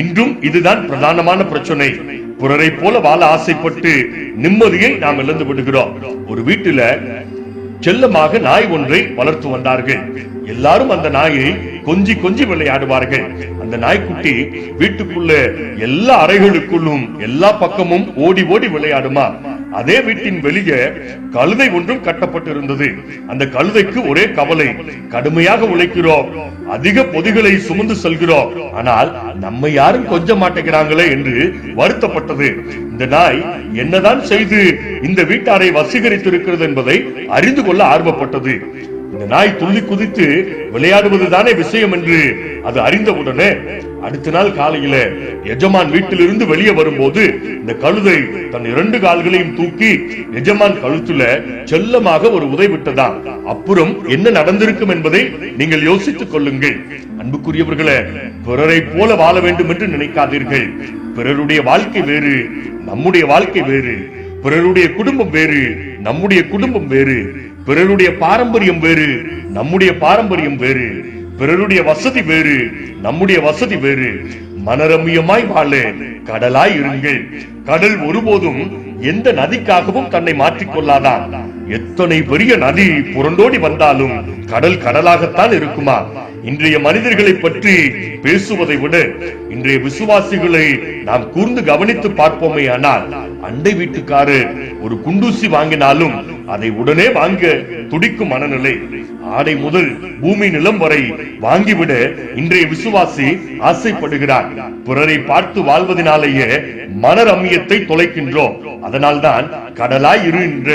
இன்றும் இதுதான் பிரதானமான பிரச்சனை. பிறரை போல வாழ ஆசைப்பட்டு நிம்மதியை நாம் இழந்து விடுகிறோம். ஒரு வீட்டுல செல்லமாக நாய் ஒன்றை வளர்த்து வந்தார்கள். எல்லாரும் அந்த நாயை கொஞ்சி கொஞ்சி விளையாடுவார்கள். அந்த நாய்க்குட்டி வீட்டுக்குள்ள எல்லா அறைகளுக்குள்ளும் எல்லா பக்கமும் ஓடி ஓடி விளையாடுமா. அதே வீட்டின் வெளியே கழுதை ஒன்றும் கட்டப்பட்டிருந்தது. அந்த கழுதைக்கு ஒரே கவலை, கடுமையாக உழைக்கிறோம், அதிக பொதிகளை சுமந்து செல்கிறோம், ஆனால் நம்மை யாரும் கொஞ்ச மாட்டேங்கிறாங்களே என்று வருத்தப்பட்டது. இந்த நாய் என்னதான் செய்து இந்த வீட்டாரை வசீகரித்திருக்கிறது என்பதை அறிந்து கொள்ள ஆர்வப்பட்டது. இந்த நாய் துள்ளி குதித்து விளையாடுவதுதானே விஷயம் என்று அது அறிந்தவுடனே அடுத்த நாள் காலையில எஜமான் வீட்டிலிருந்து வெளியே வரும்போது இந்த கழுதை தன் 2 கால்களையும் தூக்கி எஜமான் கழுத்துல செல்லமாக ஒரு உதை விட்டதாம். அப்புறம் என்ன நடந்திருக்கும் என்பதை நீங்கள் யோசித்துக் கொள்ளுங்கள். அன்புக்குரியவர்களே, பிறரை போல வாழ வேண்டும் என்று நினைக்காதீர்கள். பிறருடைய வாழ்க்கை வேறு, நம்முடைய வாழ்க்கை வேறு. பிறருடைய குடும்பம் வேறு, நம்முடைய குடும்பம் வேறு. பிறருடைய பாரம்பரியம் வேறு, நம்முடைய பாரம்பரியம் வேறு. பிறருடைய வசதி வேறு, நம்முடைய வசதி வேறு. மனரம்யமாய் வாழ கடலாய் இருங்கள். கடல் ஒருபோதும் எந்த நதிக்காகவும் தன்னை மாற்றிக்கொள்ளாதான். எத்தனை பெரிய நதி புரண்டோடி வந்தாலும் கடல் கடலாகத்தான் இருக்குமா? இன்றைய மனிதர்களை பற்றி பேசுவதை விட இன்றைய விசுவாசிகளை நாம் கூர்ந்து கவனித்து பார்ப்போமே. ஆனால் அண்டை வீட்டுக்காரர் ஒரு குண்டூசி வாங்கினாலும் அதை உடனே வாங்க துடிக்கும் மனநிலை. ஆடை முதல் பூமி நிலம் வரை வாங்கிவிட இன்றைய விசுவாசி ஆசைப்படுகிறார். பிறரை பார்த்து வாழ்வதனாலேயே மனரம்யத்தை தொலைக்கின்றோம். அதனால்தான் கடலாய் இரு என்ற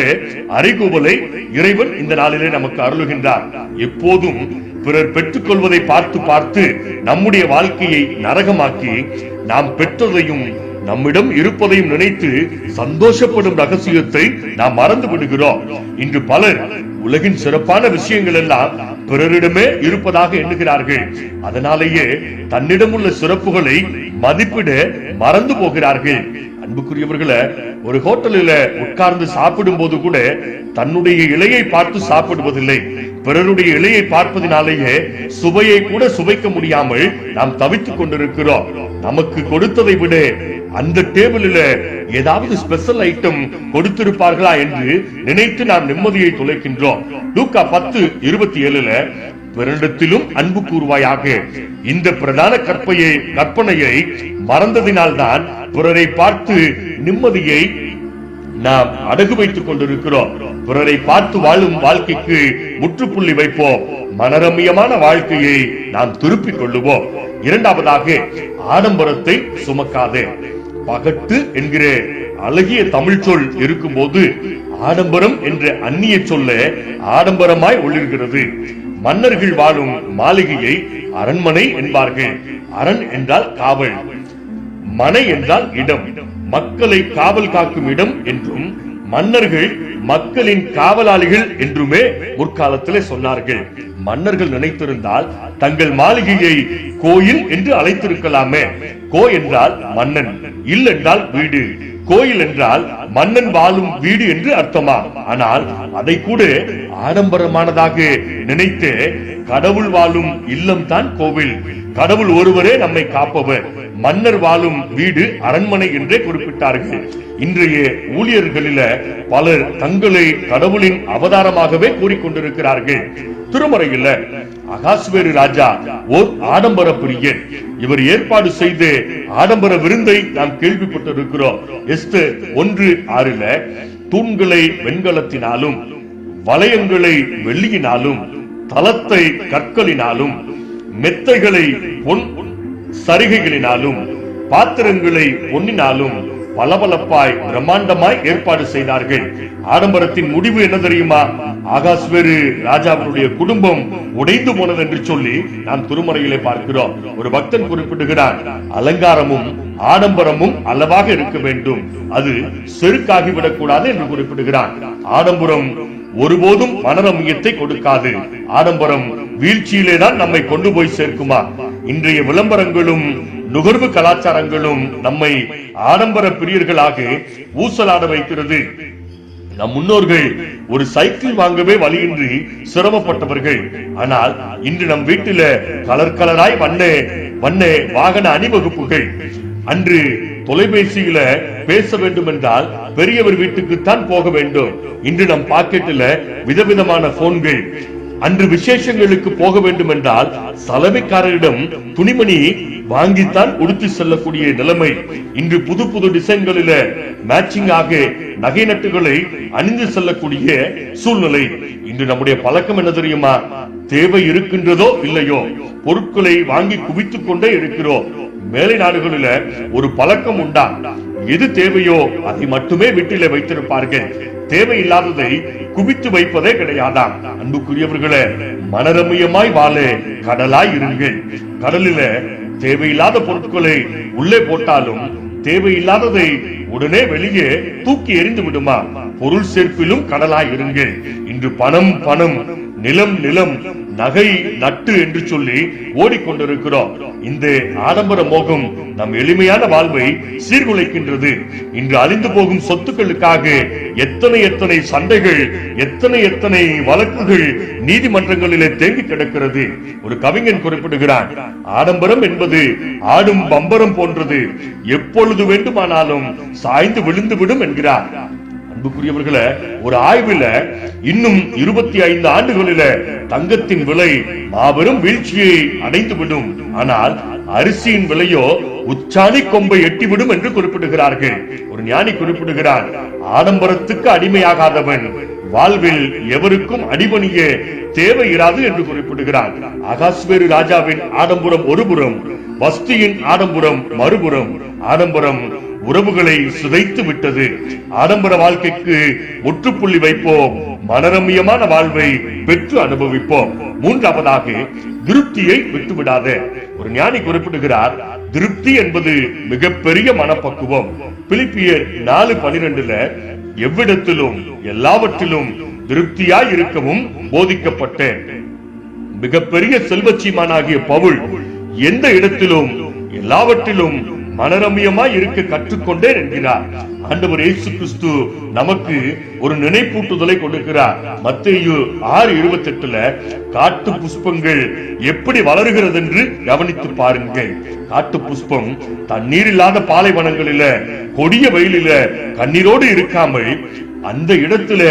அறைகூவலை இறைவன் இந்த நாளிலே நமக்கு அருளுகின்றார். எப்போதும் பிறர் பெற்றுக் கொள்வதை பார்த்து பார்த்து நம்முடைய வாழ்க்கையை நரகமாக்கி நாம் பெற்றதையும் நம்மிடம் இருப்பதையும் நினைத்து சந்தோஷப்படும் ரகசியத்தை நாம் மறந்து விடுகிறோம். இன்று பலர் உலகின் சிறப்பான விஷயங்கள் எல்லாம் பிறரிடமே இருப்பதாக எண்ணுகிறார்கள். அதனாலேயே தன்னிடம் உள்ள சிறப்புகளை மதிப்பிட மறந்து போகிறார்கள். அன்புக்குரியவர்களே, ஒரு ஹோட்டலில் உட்கார்ந்து சாப்பிடும் போது கூட தன்னுடைய இலையை பார்த்து சாப்பிடுவதில்லை. பிறருடைய இலையை பார்ப்பதினாலேயே சுவையை கூட சுவைக்க முடியாமல் நாம் தவித்துக் கொண்டிருக்கிறோம். நமக்கு கொடுத்ததை விட அந்த டேபிளில் ஏதாவது ஸ்பெஷல் ஐட்டம் கொடுத்திருப்பார்களா என்று நினைத்து நாம் நிம்மதியை தொலைக்கின்றோம். லூக்கா 10:27 பிறரிடத்திலும் அன்பு கூறுவாயாக. இந்த பிரதான கற்பனையை மறந்ததினால்தான் பிறரை பார்த்து நிம்மதியை நாம் அடகு வைத்துக் கொண்டிருக்கிறோம். பிறரை பார்த்து வாழும் வாழ்க்கைக்கு முற்றுப்புள்ளி வைப்போம். மனரம்யமான வாழ்க்கையை நாம் திருப்பிக் கொள்ளுவோம். இரண்டாவதாக, ஆடம்பரத்தை சுமக்காதே. பகட்டு என்கிற அழகிய தமிழ் சொல் இருக்கும் போது ஆடம்பரம் என்ற அந்நிய சொல்ல ஆடம்பரமாய் ஒளிர்கிறது. மன்னர்கள் வாழும் மாளிகையை அரண்மனை என்பார்கள். அரண் என்றால் காவல், மனை என்றால் இடம், மக்களை காவல் காக்கும் இடம் என்றும் மன்னர்கள் மக்களின் காவலாளிகள் என்றுமே முற்காலத்திலே சொன்னார்கள். மன்னர்கள் நினைத்திருந்தால் தங்கள் மாளிகையை கோயில் என்று அழைத்திருக்கலாமே. கோ என்றால் மன்னன், இல் என்றால் வீடு. கோயில் என்றால் மன்னன் வாழும் வீடு என்று அர்த்தமா? ஆனால் அதை கூட ஆடம்பரமானதாக நினைத்து கடவுள் வாழும் இல்லம் தான் கோவில். கடவுள் ஒருவரே நம்மை காப்பவர். மன்னர் வாழும் வீடு அரண்மனை என்றே குறிப்பிட்டார்கள். இன்றைய ஊழியர்களில பலர் தங்களை கடவுளின் அவதாரமாகவே கூறிக்கொண்டிருக்கிறார்கள். திருமறையில் அகாஸ்வேரு ராஜா ஓர் ஆடம்பர பிரியன். இவர் ஏற்பாடு செய்து ஆடம்பர விருந்தை நாம் கேள்விப்பட்டிருக்கிறோம். எஸ்தர் 1:6 தூண்களை வெண்கலத்தினாலும் வளையங்களை வெள்ளியினாலும் தலத்தை கற்களினாலும் மெத்தைகளை பொன் சரிகைகளினாலும் பாத்திரங்களை பொன்னினாலும் பளபளப்பாய் பிரம்மாண்டமாய் ஏற்பாடு செய்தார்கள். ஆடம்பரத்தின் முடிவு என்ன தெரியுமா? ஆகாஸ்வேரு ராஜாவுடைய குடும்பம் உடைந்து போனது என்று சொல்லி நாம் திருமறையிலே பார்க்கிறோம். ஒரு பக்தன் குறிப்பிடுகிறான், அலங்காரமும் ஆடம்பரமும் அளவாக இருக்க வேண்டும், அது செருக்காகிவிடக் கூடாது என்று குறிப்பிடுகிறான். ஆடம்பரம் ஒருபோதும் மனரமியத்தை கொடுக்காது. ஆடம்பரம் வீழ்ச்சியிலே தான் நம்மை கொண்டு போய் சேர்க்குமா? இன்றைய விளம்பரங்களும் நுகர்வு கலாச்சாரங்களும் நம்மை ஆடம்பர பிரியர்களாக ஊசலாட வைக்கிறது. நம் முன்னோர்கள் ஒரு சைக்கிள் வாங்கவே வழியின்றி சிரமப்பட்டவர்கள். ஆனால் இன்று நம் வீட்டில கலர் கலராய் வண்ண வாகன அணிவகுப்புகள். அன்று தொலைபேசியில பேச வேண்டும் என்றால் பெரியவர் வீட்டுக்குத்தான் போக வேண்டும். இன்று நம் பாக்கெட்டில விதவிதமான போன்கள். அன்று விசேஷங்களுக்கு போக வேண்டும் என்றால் சலவைக்காரரிடம் துணிமணி வாங்கித்தான் உடுத்தி செல்லக்கூடிய நிலைமை. இன்று புது புது டிசைன்களில மேட்சிங் ஆக நகை நட்டுகளை அணிந்து செல்லக்கூடிய சூழ்நிலை. இன்று நம்முடைய பழக்கம் என்ன தெரியுமா? தேவை இருக்கின்றதோ இல்லையோ பொருட்களை வாங்கி குவித்துக் கொண்டே இருக்கிறோம். மேலை நாடுகளில ஒரு பழக்கம் உண்டா? எது தேவையோ அதை மட்டுமே வீட்டிலே வைத்திருப்பார்கள். தேவையில்லாததை குவித்து வைப்பதே கிடையாதாம். அன்புக்குரியவர்களே, மனரமியமாய் வாழ கடலாய் இருங்கள். கடலில தேவையில்லாத பொருட்களை உள்ளே போட்டாலும் தேவையில்லாததை உடனே வெளியே தூக்கி எறிந்து விடுமா? பொருள் சேர்ப்பிலும் கடலாய் இருங்கள். இன்று பணம் பணம், நிலம் நிலம், நகை நட்டு என்று சொல்லி ஓடிக்கொண்டிருக்கிறோம். இந்த ஆடம்பர மோகம் நம் எளிமையான வாழ்வை சீர்குலைக்கின்றது. இன்று அழிந்து போகும் சொத்துக்களுக்காக எத்தனை எத்தனை சண்டைகள், எத்தனை எத்தனை வழக்குகள் நீதிமன்றங்களிலே தேங்கி கிடக்கிறது. ஒரு கவிஞன் குறிப்பிடுகிறான், ஆடம்பரம் என்பது ஆடும் பம்பரம் போன்றது, எப்பொழுது வேண்டுமானாலும் சாய்ந்து விழுந்து விடும் என்கிறார். அன்புக்குரியவர்களே, ஒரு ஆய்வுல இன்னும் 25 ஆண்டுகளில தங்கத்தின் விலை மாபெரும் வீழ்ச்சியை அடைந்துவிடும், ஆனால் அரிசியின் விலையோ உச்சாணி கொம்பை எட்டிவிடும் என்று குறிப்பிடுகிறார்கள். ஒரு ஞானி குறிப்பிடுகிறார், ஆடம்பரத்துக்கு அடிமையாகாதவன் வாழ்வில் எவருக்கும் அடிபணிய தேவை இராது என்று குறிப்பிடுகிறார். அகாஸ்வேரு ராஜாவின் ஆடம்பரம் ஒருபுறம், வஸ்தியின் ஆடம்பரம் மறுபுறம். ஆடம்பரம் உறவுகளை சிதைத்து விட்டது. ஆடம்பர வாழ்க்கைக்கு முற்றுப்புள்ளி வைப்போம், மனரமியமான வாழ்வை பெற்று அனுபவிப்போம். மூன்றாவதாக, திருப்தியை விட்டுவிடாத. ஒரு ஞானி குறிப்பிடுகிறார், திருப்தி என்பது மிகப்பெரிய மனப்பக்குவம். பிலிப்பியர் 4:12 எவ்விடத்திலும் எல்லாவற்றிலும் திருப்தியாய் இருக்கவும் போதிக்கப்பட்டேன். மிகப்பெரிய செல்வச்சீமானாகிய பவுல் எந்த இடத்திலும் எல்லாவற்றிலும் மனரமியமாய் இருக்க கற்றுக்கொண்டேன் என்கிறார். ஆண்டவர் இயேசு கிறிஸ்து நமக்கு ஒரு நினைப்பூட்டுதலை கொடுக்கிறார். மத்தேயு 6:28 காட்டு புஷ்பங்கள் எப்படி வளருகிறது என்று கவனித்து பாருங்கள். காட்டு புஷ்பம் தண்ணீர் இல்லாத பாலைவனங்களில கொடிய வெயிலில கண்ணீரோடு இருக்காமல் அந்த இடத்துல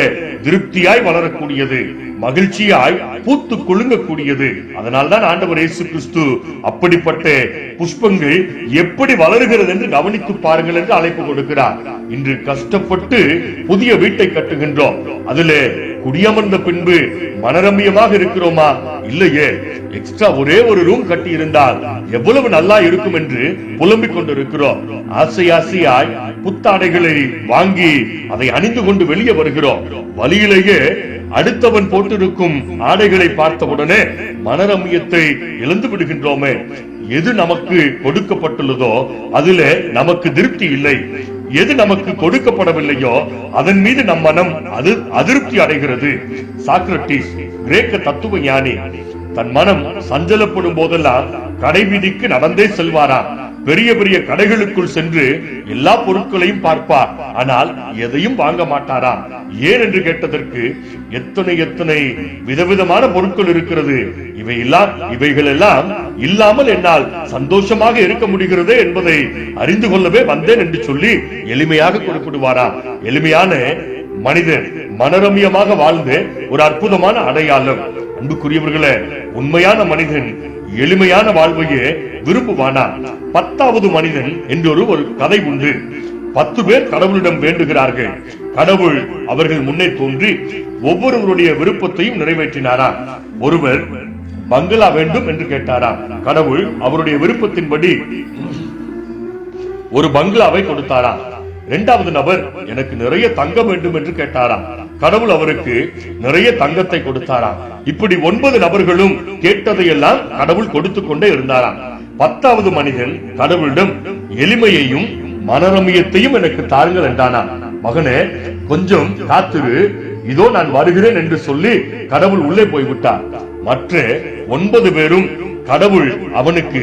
திருப்தியாய் வளரக்கூடியது, மகிழ்ச்சியாய் பூத்து குலுங்கக்கூடியது. அதனால்தான் ஆண்டவர் இயேசு கிறிஸ்து அப்படிப்பட்ட புஷ்பங்கள் எப்படி வளருகிறது என்று கவனித்து பாருங்கள் என்று அழைப்பு கொடுக்கிறார். இன்று கஷ்டப்பட்டு புதிய வீட்டை கட்டுகின்றோம், அதுல குடியமர்ந்த பின்பு மனரமியமாக இருக்கிறோமா? இல்லையே. எக்ஸ்ட்ரா ஒரே ஒரு ரூம் கட்டி இருந்தால் எவ்வளவு நல்லா இருக்கும் என்று புலம்பிக் கொண்டிருக்கிறோம். ஆசை ஆசையாய் புத்தாடைகளை வாங்கி அதை அணிந்து கொண்டு வெளியே வருகிறோம். வழியிலேயே அடுத்தவன் போட்டிருக்கும் ஆடைகளை பார்த்தவுடனே மனரமியத்தை இழந்து விடுகின்றோமே. எது நமக்கு கொடுக்கப்பட்டுள்ளதோ அதுல நமக்கு திருப்தி இல்லை. எது நமக்கு கொடுக்கப்படவில்லையோ அதன் மீது நம் மனம் அதிருப்தி அடைகிறது. சாக்ரட்டிஸ், கிரேக்க தத்துவ ஞானி, தன் மனம் சஞ்சலப்படும் போதெல்லாம் கடை வீதிக்கு நடந்தே செல்வாராம். பெரிய பெரிய கடைகளுக்குள் சென்று எல்லா பொருட்களையும் பார்ப்பார், ஆனால் எதையும் வாங்க மாட்டாராம். ஏன் என்று கேட்டதற்கு, எத்தனை எத்தனை விதவிதமான பொருட்கள் இருக்கிறது, இவைகள் எல்லாம் இல்லாமல் என்னால் சந்தோஷமாக இருக்க முடிகிறது என்பதை அறிந்து கொள்ளவே வந்தேன் என்று சொல்லி எளிமையாக குறிப்பிடுவாராம். எளிமையான மனிதன் மனரமியமாக வாழ்ந்து ஒரு அற்புதமான அடையாளம். அன்புக்குரியவர்களே, உண்மையான மனிதன் எளிமையான வாழ்வையே விரும்புவானா. 10வது மனிதன் என்று ஒரு கதை உண்டு. 10 பேர் கடவுளிடம் வேண்டுகிறார்கள். கடவுள் அவர்கள் முன்னே தோன்றி ஒவ்வொருவருடைய விருப்பத்தையும் நிறைவேற்றினாராம். ஒருவர் பங்களா வேண்டும் என்று கேட்டாராம். கடவுள் அவருடைய விருப்பத்தின்படி ஒரு பங்களாவை கொடுத்தாராம். 2வது நபர் எனக்கு நிறைய தங்கம் வேண்டும் என்று கேட்டாராம். கடவுள் அவருக்கு நிறைய தங்கத்தை கொடுத்தாராம். இப்படி 9 நபர்களும் கேட்டதையெல்லாம் கடவுள் கொடுத்து கொண்டே இருந்தாராம். 10வது மனிதன் கடவுளிடம் எளிமையையும் மனரமியத்தையும் எனக்கு தாருங்கள் என்றானாம். மகனே, கொஞ்சம் காத்திரு, இதோ நான் வருகிறேன் என்று சொல்லி கடவுள் உள்ளே போய்விட்டார். மற்ற 9 பேரும் கடவுள் அவனுக்கு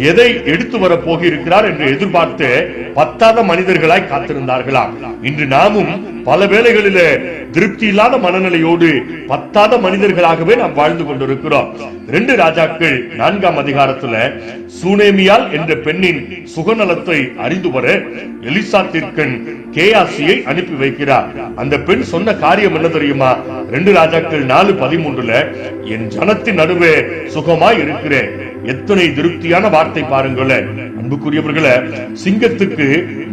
எதை எடுத்து வர போகிறார் என்று எதிர்பார்த்து பத்தாத மனிதர்களாய் காத்திருந்தார்களாம். இன்று நாமும் பல வேளைகளில திருப்தி இல்லாத மனநிலையோடு பத்தாத மனிதர்களாகவே நாம் வாழ்ந்து கொண்டிருக்கிறோம். 2 ராஜாக்கள் 4ஆம் அதிகாரத்துல சூனேமியால் என்ற பெண்ணின் சுகநலத்தை அறிந்து வர எலிசா தீர்க்கன் கேயாசியை அனுப்பி வைக்கிறார். அந்த பெண் சொன்ன காரியம் என்ன தெரியுமா? 2 ராஜாக்கள் 4:13 என் ஜனத்தின் நடுவே சுகமாய் இருக்கிறேன். எத்தனை திருப்தியான வார்த்தை பாருங்களேன். அன்புக்குரியவர்களே, சிங்கத்துக்கு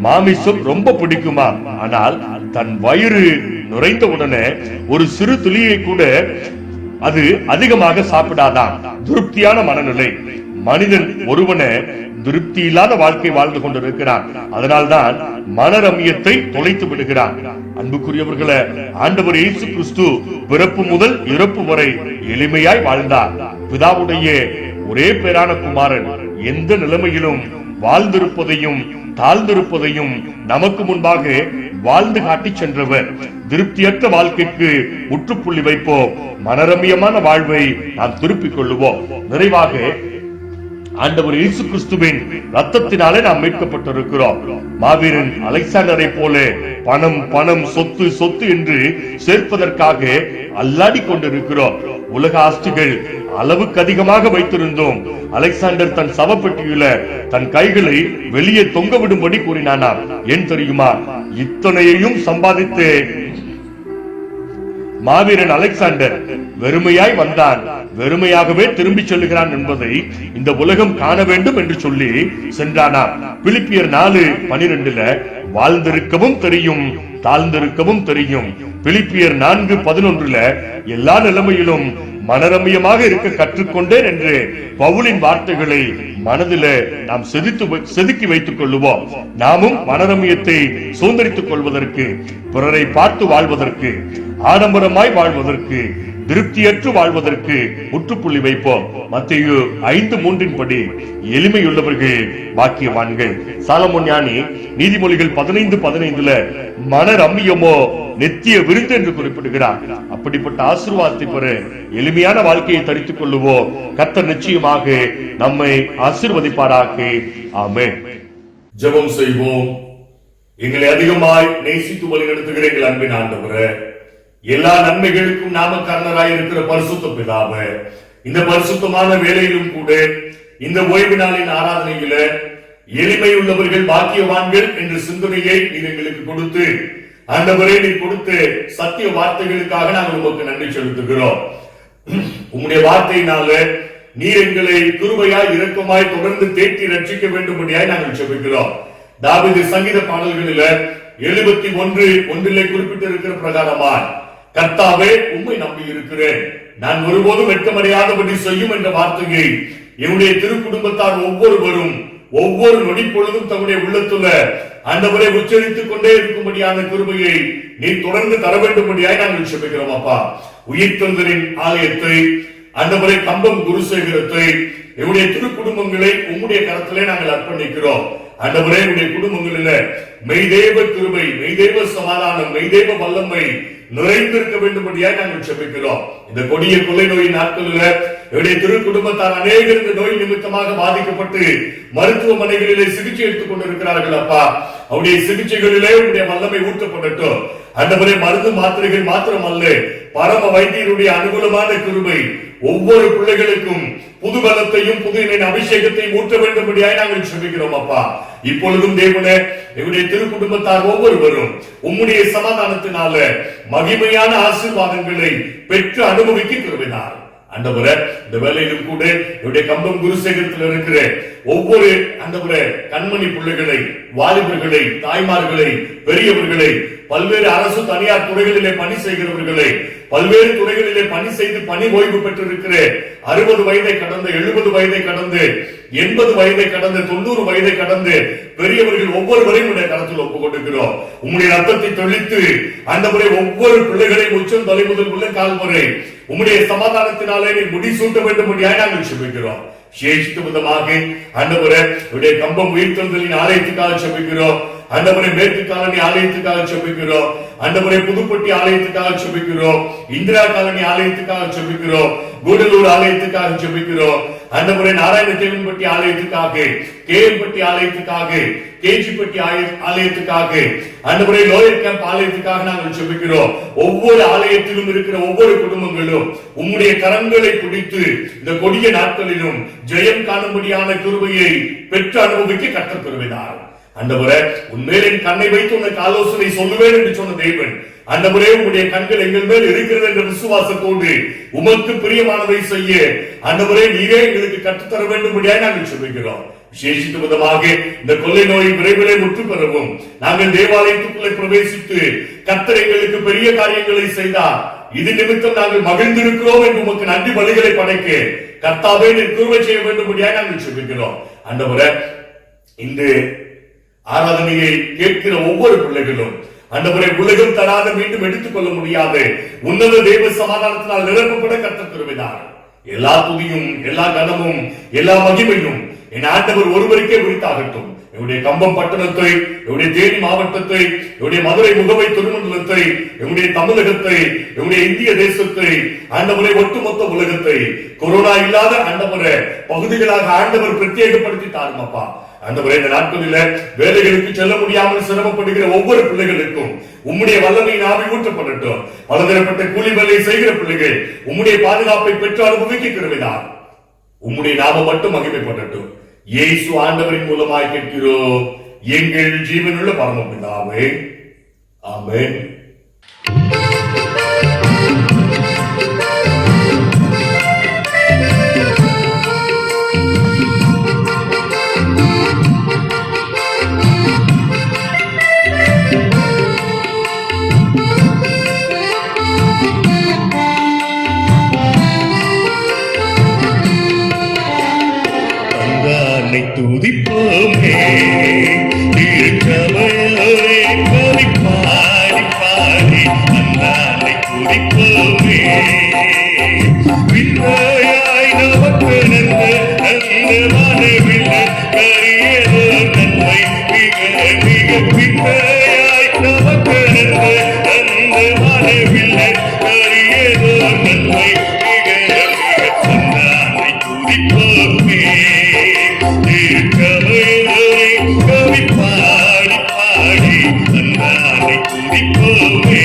மாமிசம் ரொம்ப பிடிக்குமா? ஆனால் தன் வயிறு நுரைந்த உடனே ஒரு சிறு துளியை கூட அது அதிகமாக சாப்பிடாதான். திருப்தியான மனநிலை. மனிதன் ஒருவனை திருப்தி இல்லாத வாழ்க்கை வாழ்ந்து கொண்டிருக்கிறான். அதனால்தான் மனரமியத்தை தொலைத்து விடுகிறான். அன்புக்குரியவர்களே, ஆண்டவர் இயேசு கிறிஸ்து பிறப்பு முதல் இறப்பு வரை எளிமையாய் வாழ்ந்தார். பிதாவுடைய ஒரே பேரான குமாரன் எந்த நிலைமையிலும் வாழ்ந்திருப்பதையும் தாழ்ந்திருப்பதையும் நமக்கு முன்பாக வாழ்ந்து காட்டி சென்றவர். திருப்தியற்ற வாழ்க்கைக்கு முற்றுப்புள்ளி வைப்போம். மனரமியமான வாழ்வை நாம் திருப்பிக் கொள்ளுவோம். நிறைவாக ஆண்டவர் இயேசு கிறிஸ்துவின் ரத்தத்தினாலே நாம் மீட்கப்பட்டிருக்கிறோம். மாவீரன் அலெக்சாண்டரை போல பணம் பணம் சொத்து சொத்து என்று சேர்ப்பதற்காக அல்லாடி கொண்டிருக்கிறோம். உலக ஆஸ்திகள் அளவுக்கு அதிகமாக வைத்திருந்தோம். அலெக்சாண்டர் தன் சவப்பெட்டியில தன் கைகளை வெளியே தொங்க விடும்படி கூறினானாம். ஏன் தெரியுமா? இத்தனையையும் சம்பாதித்து மாவீரன் அலெக்சாண்டர் வெறுமையாய் வந்தான், வெறுமையாகவே திரும்பி செல்லுகிறான் என்பதை இந்த உலகம் காண வேண்டும் என்று சொல்லி சென்றானாம். பிலிப்பியர் 4:12 வாழ்ந்திருக்கவும் தெரியும், தாழ்ந்திருக்கவும் தெரியும். பிலிப்பியர் 4:11 எல்லா நிலைமையிலும் மனரமியமாக இருக்க கற்றுக்கொண்டேன் என்று பவுலின் வார்த்தைகளை மனதில நாம் செதுக்கி வைத்துக் கொள்ளுவோம். நாமும் மனரமியத்தை சுதந்திரித்துக் கொள்வதற்கு, பிறரை பார்த்து வாழ்வதற்கு, ஆடம்பரமாய் வாழ்வதற்கு, திருப்தியற்று வாழ்வதற்கு முற்றுப்புள்ளி வைப்போம். மத்தேயு 5:3 படி எளிமையுள்ளவர்கள் பாக்கியவான்கள். சாலமோன் ஞானி நீதிமொழிகள் 15:15 மனரமியமோ நித்திய விருந்து என்று குறிப்பிடுகிறார். அப்படிப்பட்ட ஆசீர்வாதத்தை பெற எளிமையான வாழ்க்கையை தரித்துக் கொள்ளுவோம். கர்த்தர் நிச்சயமாக நம்மை ஆசீர்வதிப்பாராக. ஆமென். ஜெபம் செய்வோம். எங்களை அதிகமாய் நேசித்து வழிநடத்துகிற எங்கள் அன்பின் ஆண்டவரே, எல்லா நன்மைகளுக்கும் நாமக்காரராய் இருக்கிற பரிசுத்த பிதாவே, இந்த பரிசுத்தமான வேளையிலும் கூட இந்த ஓய்வு நாளின் ஆராதனையில எளிமையுள்ளவர்கள் பாக்கியவான்கள் என்ற சிந்தனையை நீர் எங்களுக்கு கொடுத்து, ஆண்டவரே நீர் கொடுத்த சத்திய வார்த்தைகளுக்காக நாங்கள் உங்களுக்கு நன்றி செலுத்துகிறோம். உம்முடைய வார்த்தையினால நீர் எங்களை கிருபையாய் இரக்கமாய் தொடர்ந்து தேற்றி ரட்சிக்க வேண்டும்படியாய் நாங்கள் ஜெபிக்கிறோம். தாவீது சங்கீத பாடல்களில 71:1 குறிப்பிட்டிருக்கிற பிரகாரமாய், கர்த்தாவே உம்மை நம்பி இருக்கிறேன், நான் ஒருபோதும் வெட்கமடையாதபடி செய்யும் என்ற வார்த்தையை என்னுடைய திருக்குடும்பத்தார் ஒவ்வொருவரும் ஒவ்வொரு நொடி பொழுதும் தம்முடைய உள்ளத்துல ஆண்டவரை உச்சரித்துக் கொண்டே இருக்கும்படியான கிருபையை நீ தொடர்ந்து தர வேண்டும்படியாய் நாங்கள் ஜெபிக்கிறோம். அப்பா, உயிர்த்தெழுந்தலின் ஆலயத்தை, ஆண்டவரை கம்பம் குருசேகரத்தை, என்னுடைய திருக்குடும்பங்களை உம்முடைய கரத்திலே நாங்கள் அர்ப்பணிக்கிறோம். ஆண்டவரே, என்னுடைய குடும்பங்களில மெய்தேவ கிருபை, மெய்தேவ சமாதானம், மெய்தேவ வல்லமை நிறைந்திருக்க வேண்டும்படியாய் நாங்கள் ஜெபிக்கிறோம். இந்த கொடிய கொள்ளை நோயின் நாட்களில் என்னுடைய திரு குடும்பத்தார் அநேகர் இந்த நோய் நிமித்தமாக பாதிக்கப்பட்டு மருத்துவமனைகளிலே சிகிச்சை எடுத்துக் கொண்டிருக்கிறார்கள். அப்பா, அவருடைய சிகிச்சைகளிலே உங்களுடைய வல்லமை ஊற்றப்படட்டும். ஆண்டவரே, மருந்து மாத்திரைகள் மாத்திரமல்ல, பரம வைத்தியருடைய அனுகூலமான கிருபை ஒவ்வொரு பிள்ளைகளுக்கும் புது பலத்தையும் புது அபிஷேகத்தையும் ஊற்ற வேண்டும்படியாய் நாங்கள் ஜெபிக்கிறோம். அப்பா, இப்பொழுதும் தேவனே, எங்களுடைய திரு குடும்பத்தார் ஒவ்வொருவரும் உம்முடைய சமாதானத்தினால மகிமையான ஆசீர்வாதங்களை பெற்று அனுபவிக்க கிருபினார். ஆண்டவரே, இந்த வேலையிலும் கூட என்னுடைய கம்பம் குருசேகரத்தில் இருக்கிற ஒவ்வொரு ஆண்டவரே கண்மணி பிள்ளைகளை, வாலிபர்களை, தாய்மார்களை, பெரியவர்களை, பல்வேறு அரசு தனியார் துறைகளிலே பணி செய்கிறவர்களை, பல்வேறு துறைகளிலே பணி செய்து பணி ஓய்வு பெற்றிருக்கிற 60 வயதை கடந்து 70 வயதை கடந்து 80 வயதை கடந்து 90 வயதை கடந்து பெரியவர்கள் ஒவ்வொருவரையும் உடைய கரத்தில் ஒப்புக் கொடுக்கிறோம். உம்முடைய ரத்தத்தை தெளித்து ஆண்டவரே ஒவ்வொரு பிள்ளைகளையும் உச்சம் தலை முதல் உள்ள கால் வரை உம்முடைய சமாதானத்தினாலே நீ முடிசூட்ட வேண்டும்படியாய் நாங்கள் ஜெபிக்கிறோம். சேஷித்த விதமாக ஆண்டவரே உடைய கம்பம் உயிர்த்தெழுதலின் ஆலயத்துக்காக ஜெபிக்கிறோம். ஆண்டவரே, மேற்கு காலனி ஆலயத்துக்காக ஜெபிக்கிறோம். ஆண்டவரே, புதுப்பட்டி ஆலயத்துக்காக ஜெபிக்கிறோம். இந்திரா காலனி ஆலயத்துக்காக ஜெபிக்கிறோம். கூடலூர் ஆலயத்துக்காக ஜெபிக்கிறோம். ஆண்டவரே, நாராயணதேவன்பட்டி ஆலயத்துக்காக, கேஎம்பட்டி ஆலயத்துக்காக, கேஜிப்பட்டி ஆலயத்துக்காக, ஆண்டவரே லோயர் கேம்ப் ஆலயத்துக்காக நாங்கள் ஜெபிக்கிறோம். ஒவ்வொரு ஆலயத்திலும் இருக்கிற ஒவ்வொரு குடும்பங்களும் உம்முடைய கரங்களை பிடித்து இந்த கொடிய நாட்களிலும் ஜெயம் காணும்படியான கிருபையை பெற்று அனுபவிக்க கற்றுக் தருகிறார். ஆண்டவரே, உன்மேல் என் கண்ணை வைத்து உனக்கு ஆலோசனை சொல்லுவேன் என்று சொன்ன தேவன், ஆண்டவரே உம்முடைய கண்கள் எங்கள் மேல் இருக்கிறது என்ற விசுவாசத்தோடு உமக்கு பிரியமானதை செய்ய ஆண்டவரே நீரே எங்களுக்கு கற்றுத்தர வேண்டும்படியாக நாங்கள் ஜெபிக்கிறோம். விசேஷித்த விதமாக இந்த கொள்ளை நோயை விரைவிலே முற்று பெறவும் நாங்கள் தேவாலயத்துக்குள்ளே பிரவேசித்து கர்த்தர் எங்களுக்கு பெரிய காரியங்களை செய்தார், இது நிமித்தம் நாங்கள் மகிழ்ந்திருக்கிறோம் என்று உமக்கு நன்றி பலிகளை படைக்க கர்த்தாவே நீர் கிருபை செய்ய வேண்டும்படியாக நாங்கள் ஜெபிக்கிறோம். ஆண்டவரே, இந்த ஆராதனையை கேட்கிற ஒவ்வொரு பிள்ளைகளும் ஆண்டவரே உலகம் தராத மீண்டும் எடுத்துக் கொள்ள முடியாது உன்னத தேவ சமாதானத்தினால் நிரப்பப்பட கர்த்தர் கிருபையார். எல்லா துதியும் எல்லா கனமும் எல்லா மகிமையும் என் ஆண்டவர் ஒருவருக்கே உரித்தாகட்டும். என்னுடைய கம்பம் பட்டணத்தை, என்னுடைய தேனி மாவட்டத்தை, என்னுடைய மதுரை முகவை திருமண்டலத்தை, என்னுடைய தமிழகத்தை, என்னுடைய இந்திய தேசத்தை, ஆண்டவரை ஒட்டுமொத்த உலகத்தை கொரோனா இல்லாத ஆண்டவரை பகுதிகளாக ஆண்டவர் பிரத்யேகப்படுத்தி தாருமப்பா. ஆண்டவரே, இந்த நாட்களில் வேலைகளுக்கு செல்ல முடியாமல் சிரமப்படுகிற ஒவ்வொரு பிள்ளைகளுக்கும் உம்முடைய வல்லமையின் ஆவி ஊற்றப்படட்டும். பலதரப்பட்ட கூலி வேலை செய்கிற பிள்ளைகள் உம்முடைய பாதுகாப்பை பெற்று அனுபவிக்க கிருபையார். உம்முடைய நாமம் மட்டும் மகிமைப்படட்டும். இயேசு ஆண்டவரின் மூலமாய் கேட்கிறோம் எங்கள் ஜீவனுள்ள பரமபிதாவே, ஆமென். துதிப்போமே திருச்சபையோரே கவி பாடி பாடி அந்தானை துதிப்போமே. விண்ணாயாய் நமக்கு நன்மை அந்த வானவில் கரியதோ நன்மை மிக மிக விண்ணாயாய் நமக்கு நன்மை அந்த வானவில் கரியதோ நன்மை மிக மிக அந்தானை துதிப்போமே. கவி பாடி பாடி அந்தானை துதிப்போமே.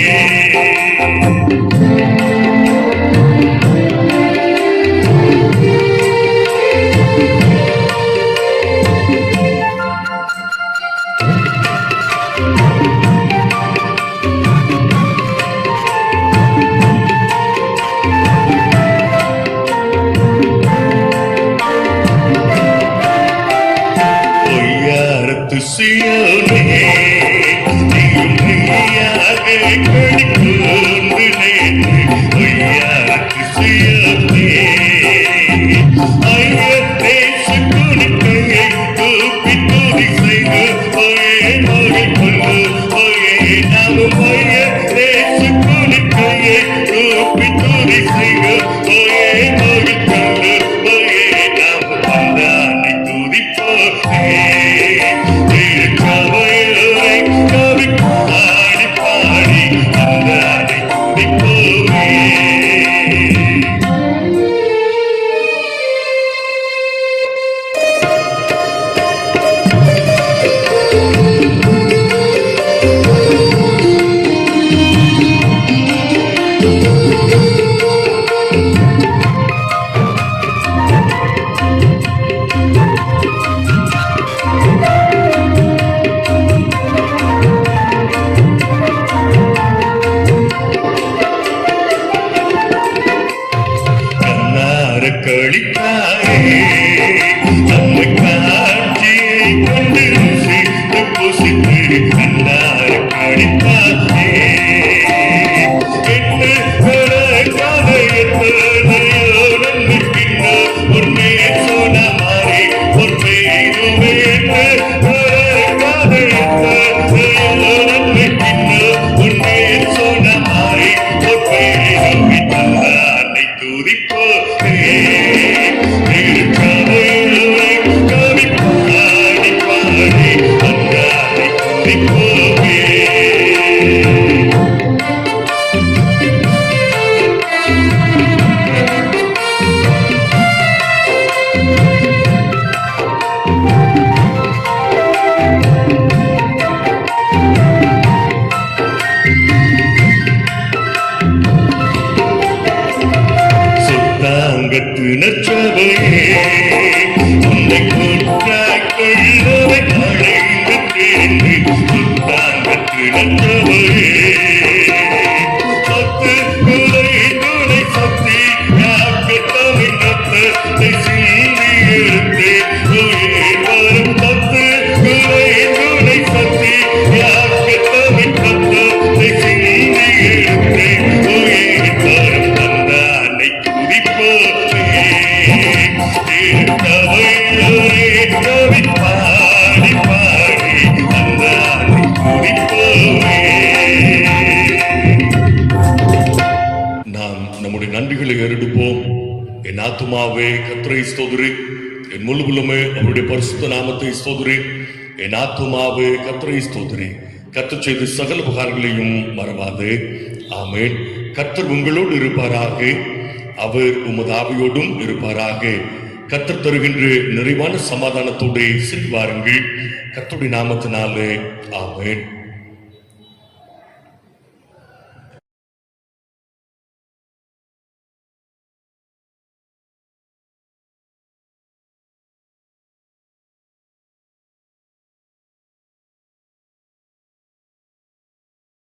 சியோனே நீயும் மெய்யாக கடிக்கொண்டு நேற்று பொய்யாருக்கு சியோனே ஐயத்தே சுக்குனிக்கையை தூப்பி தூதி செய்து ஒரே மொழி கொண்டு ஒரே நாமும் ஐயத்தே சுக்குனிக்கையை தூப்பி தூதி செய்து ஒரே மொழி கொண்டு ஒரே நாமும் வந்தானை துதிப்போமே. கவி பாடி பாடி அந்தானை கண்ணார கடிப்பாரே எட்டு கணக்கான எத்தனையோ நன்மை பின்ன உண்மை சொன்ன மாறி உண்மை கணக்கான எத்தனையோ நன்மை பின்ன உண்மை சொன்ன மாறி உண்மை தந்தானை துதிப்போரே கவி பாடி பாடி தந்தானை துதிப்போரே சுத்தாங்கத்து நச்சவையே உன்னை கொன்றாய் கொள்ளவை அழைந்து தேர்ந்து சுத்தாங்கத்து நச்சவையே சத்து குலை துணை சக்தி யாக்கு தமிழத்தை சிந்தி எடுத்து வரும் பத்து குலை துணை சக்தி யாக்கு தமிழத்தை சிந்தி எடுத்து வரும் தந்தானை துதிப்போரே கவி பாடி பாடி தந்தானை துதிப்போரே நாம் நம்முடைய நன்றிகளை ஏறெடுப்போம். என் ஆத்துமாவே கர்த்தரை ஸ்தோத்திரி, என் முழு உள்ளமே அவருடைய பரிசுத்த நாமத்தை ஸ்தோத்திரி. என் ஆத்துமாவே கர்த்தரை ஸ்தோத்திரி, கர்த்தர் செய்த சகல உபகாரங்களையும் மறவாதே. ஆமென். கர்த்தர் உங்களோடு இருப்பாராக, அவர் உமது ஆவியோடும் இருப்பாராக. கர்த்தர் தருகின்ற நிறைவான சமாதானத்தோடு சென்று வாருங்கள். கர்த்தருடைய நாமத்தினாலே ஆமென்.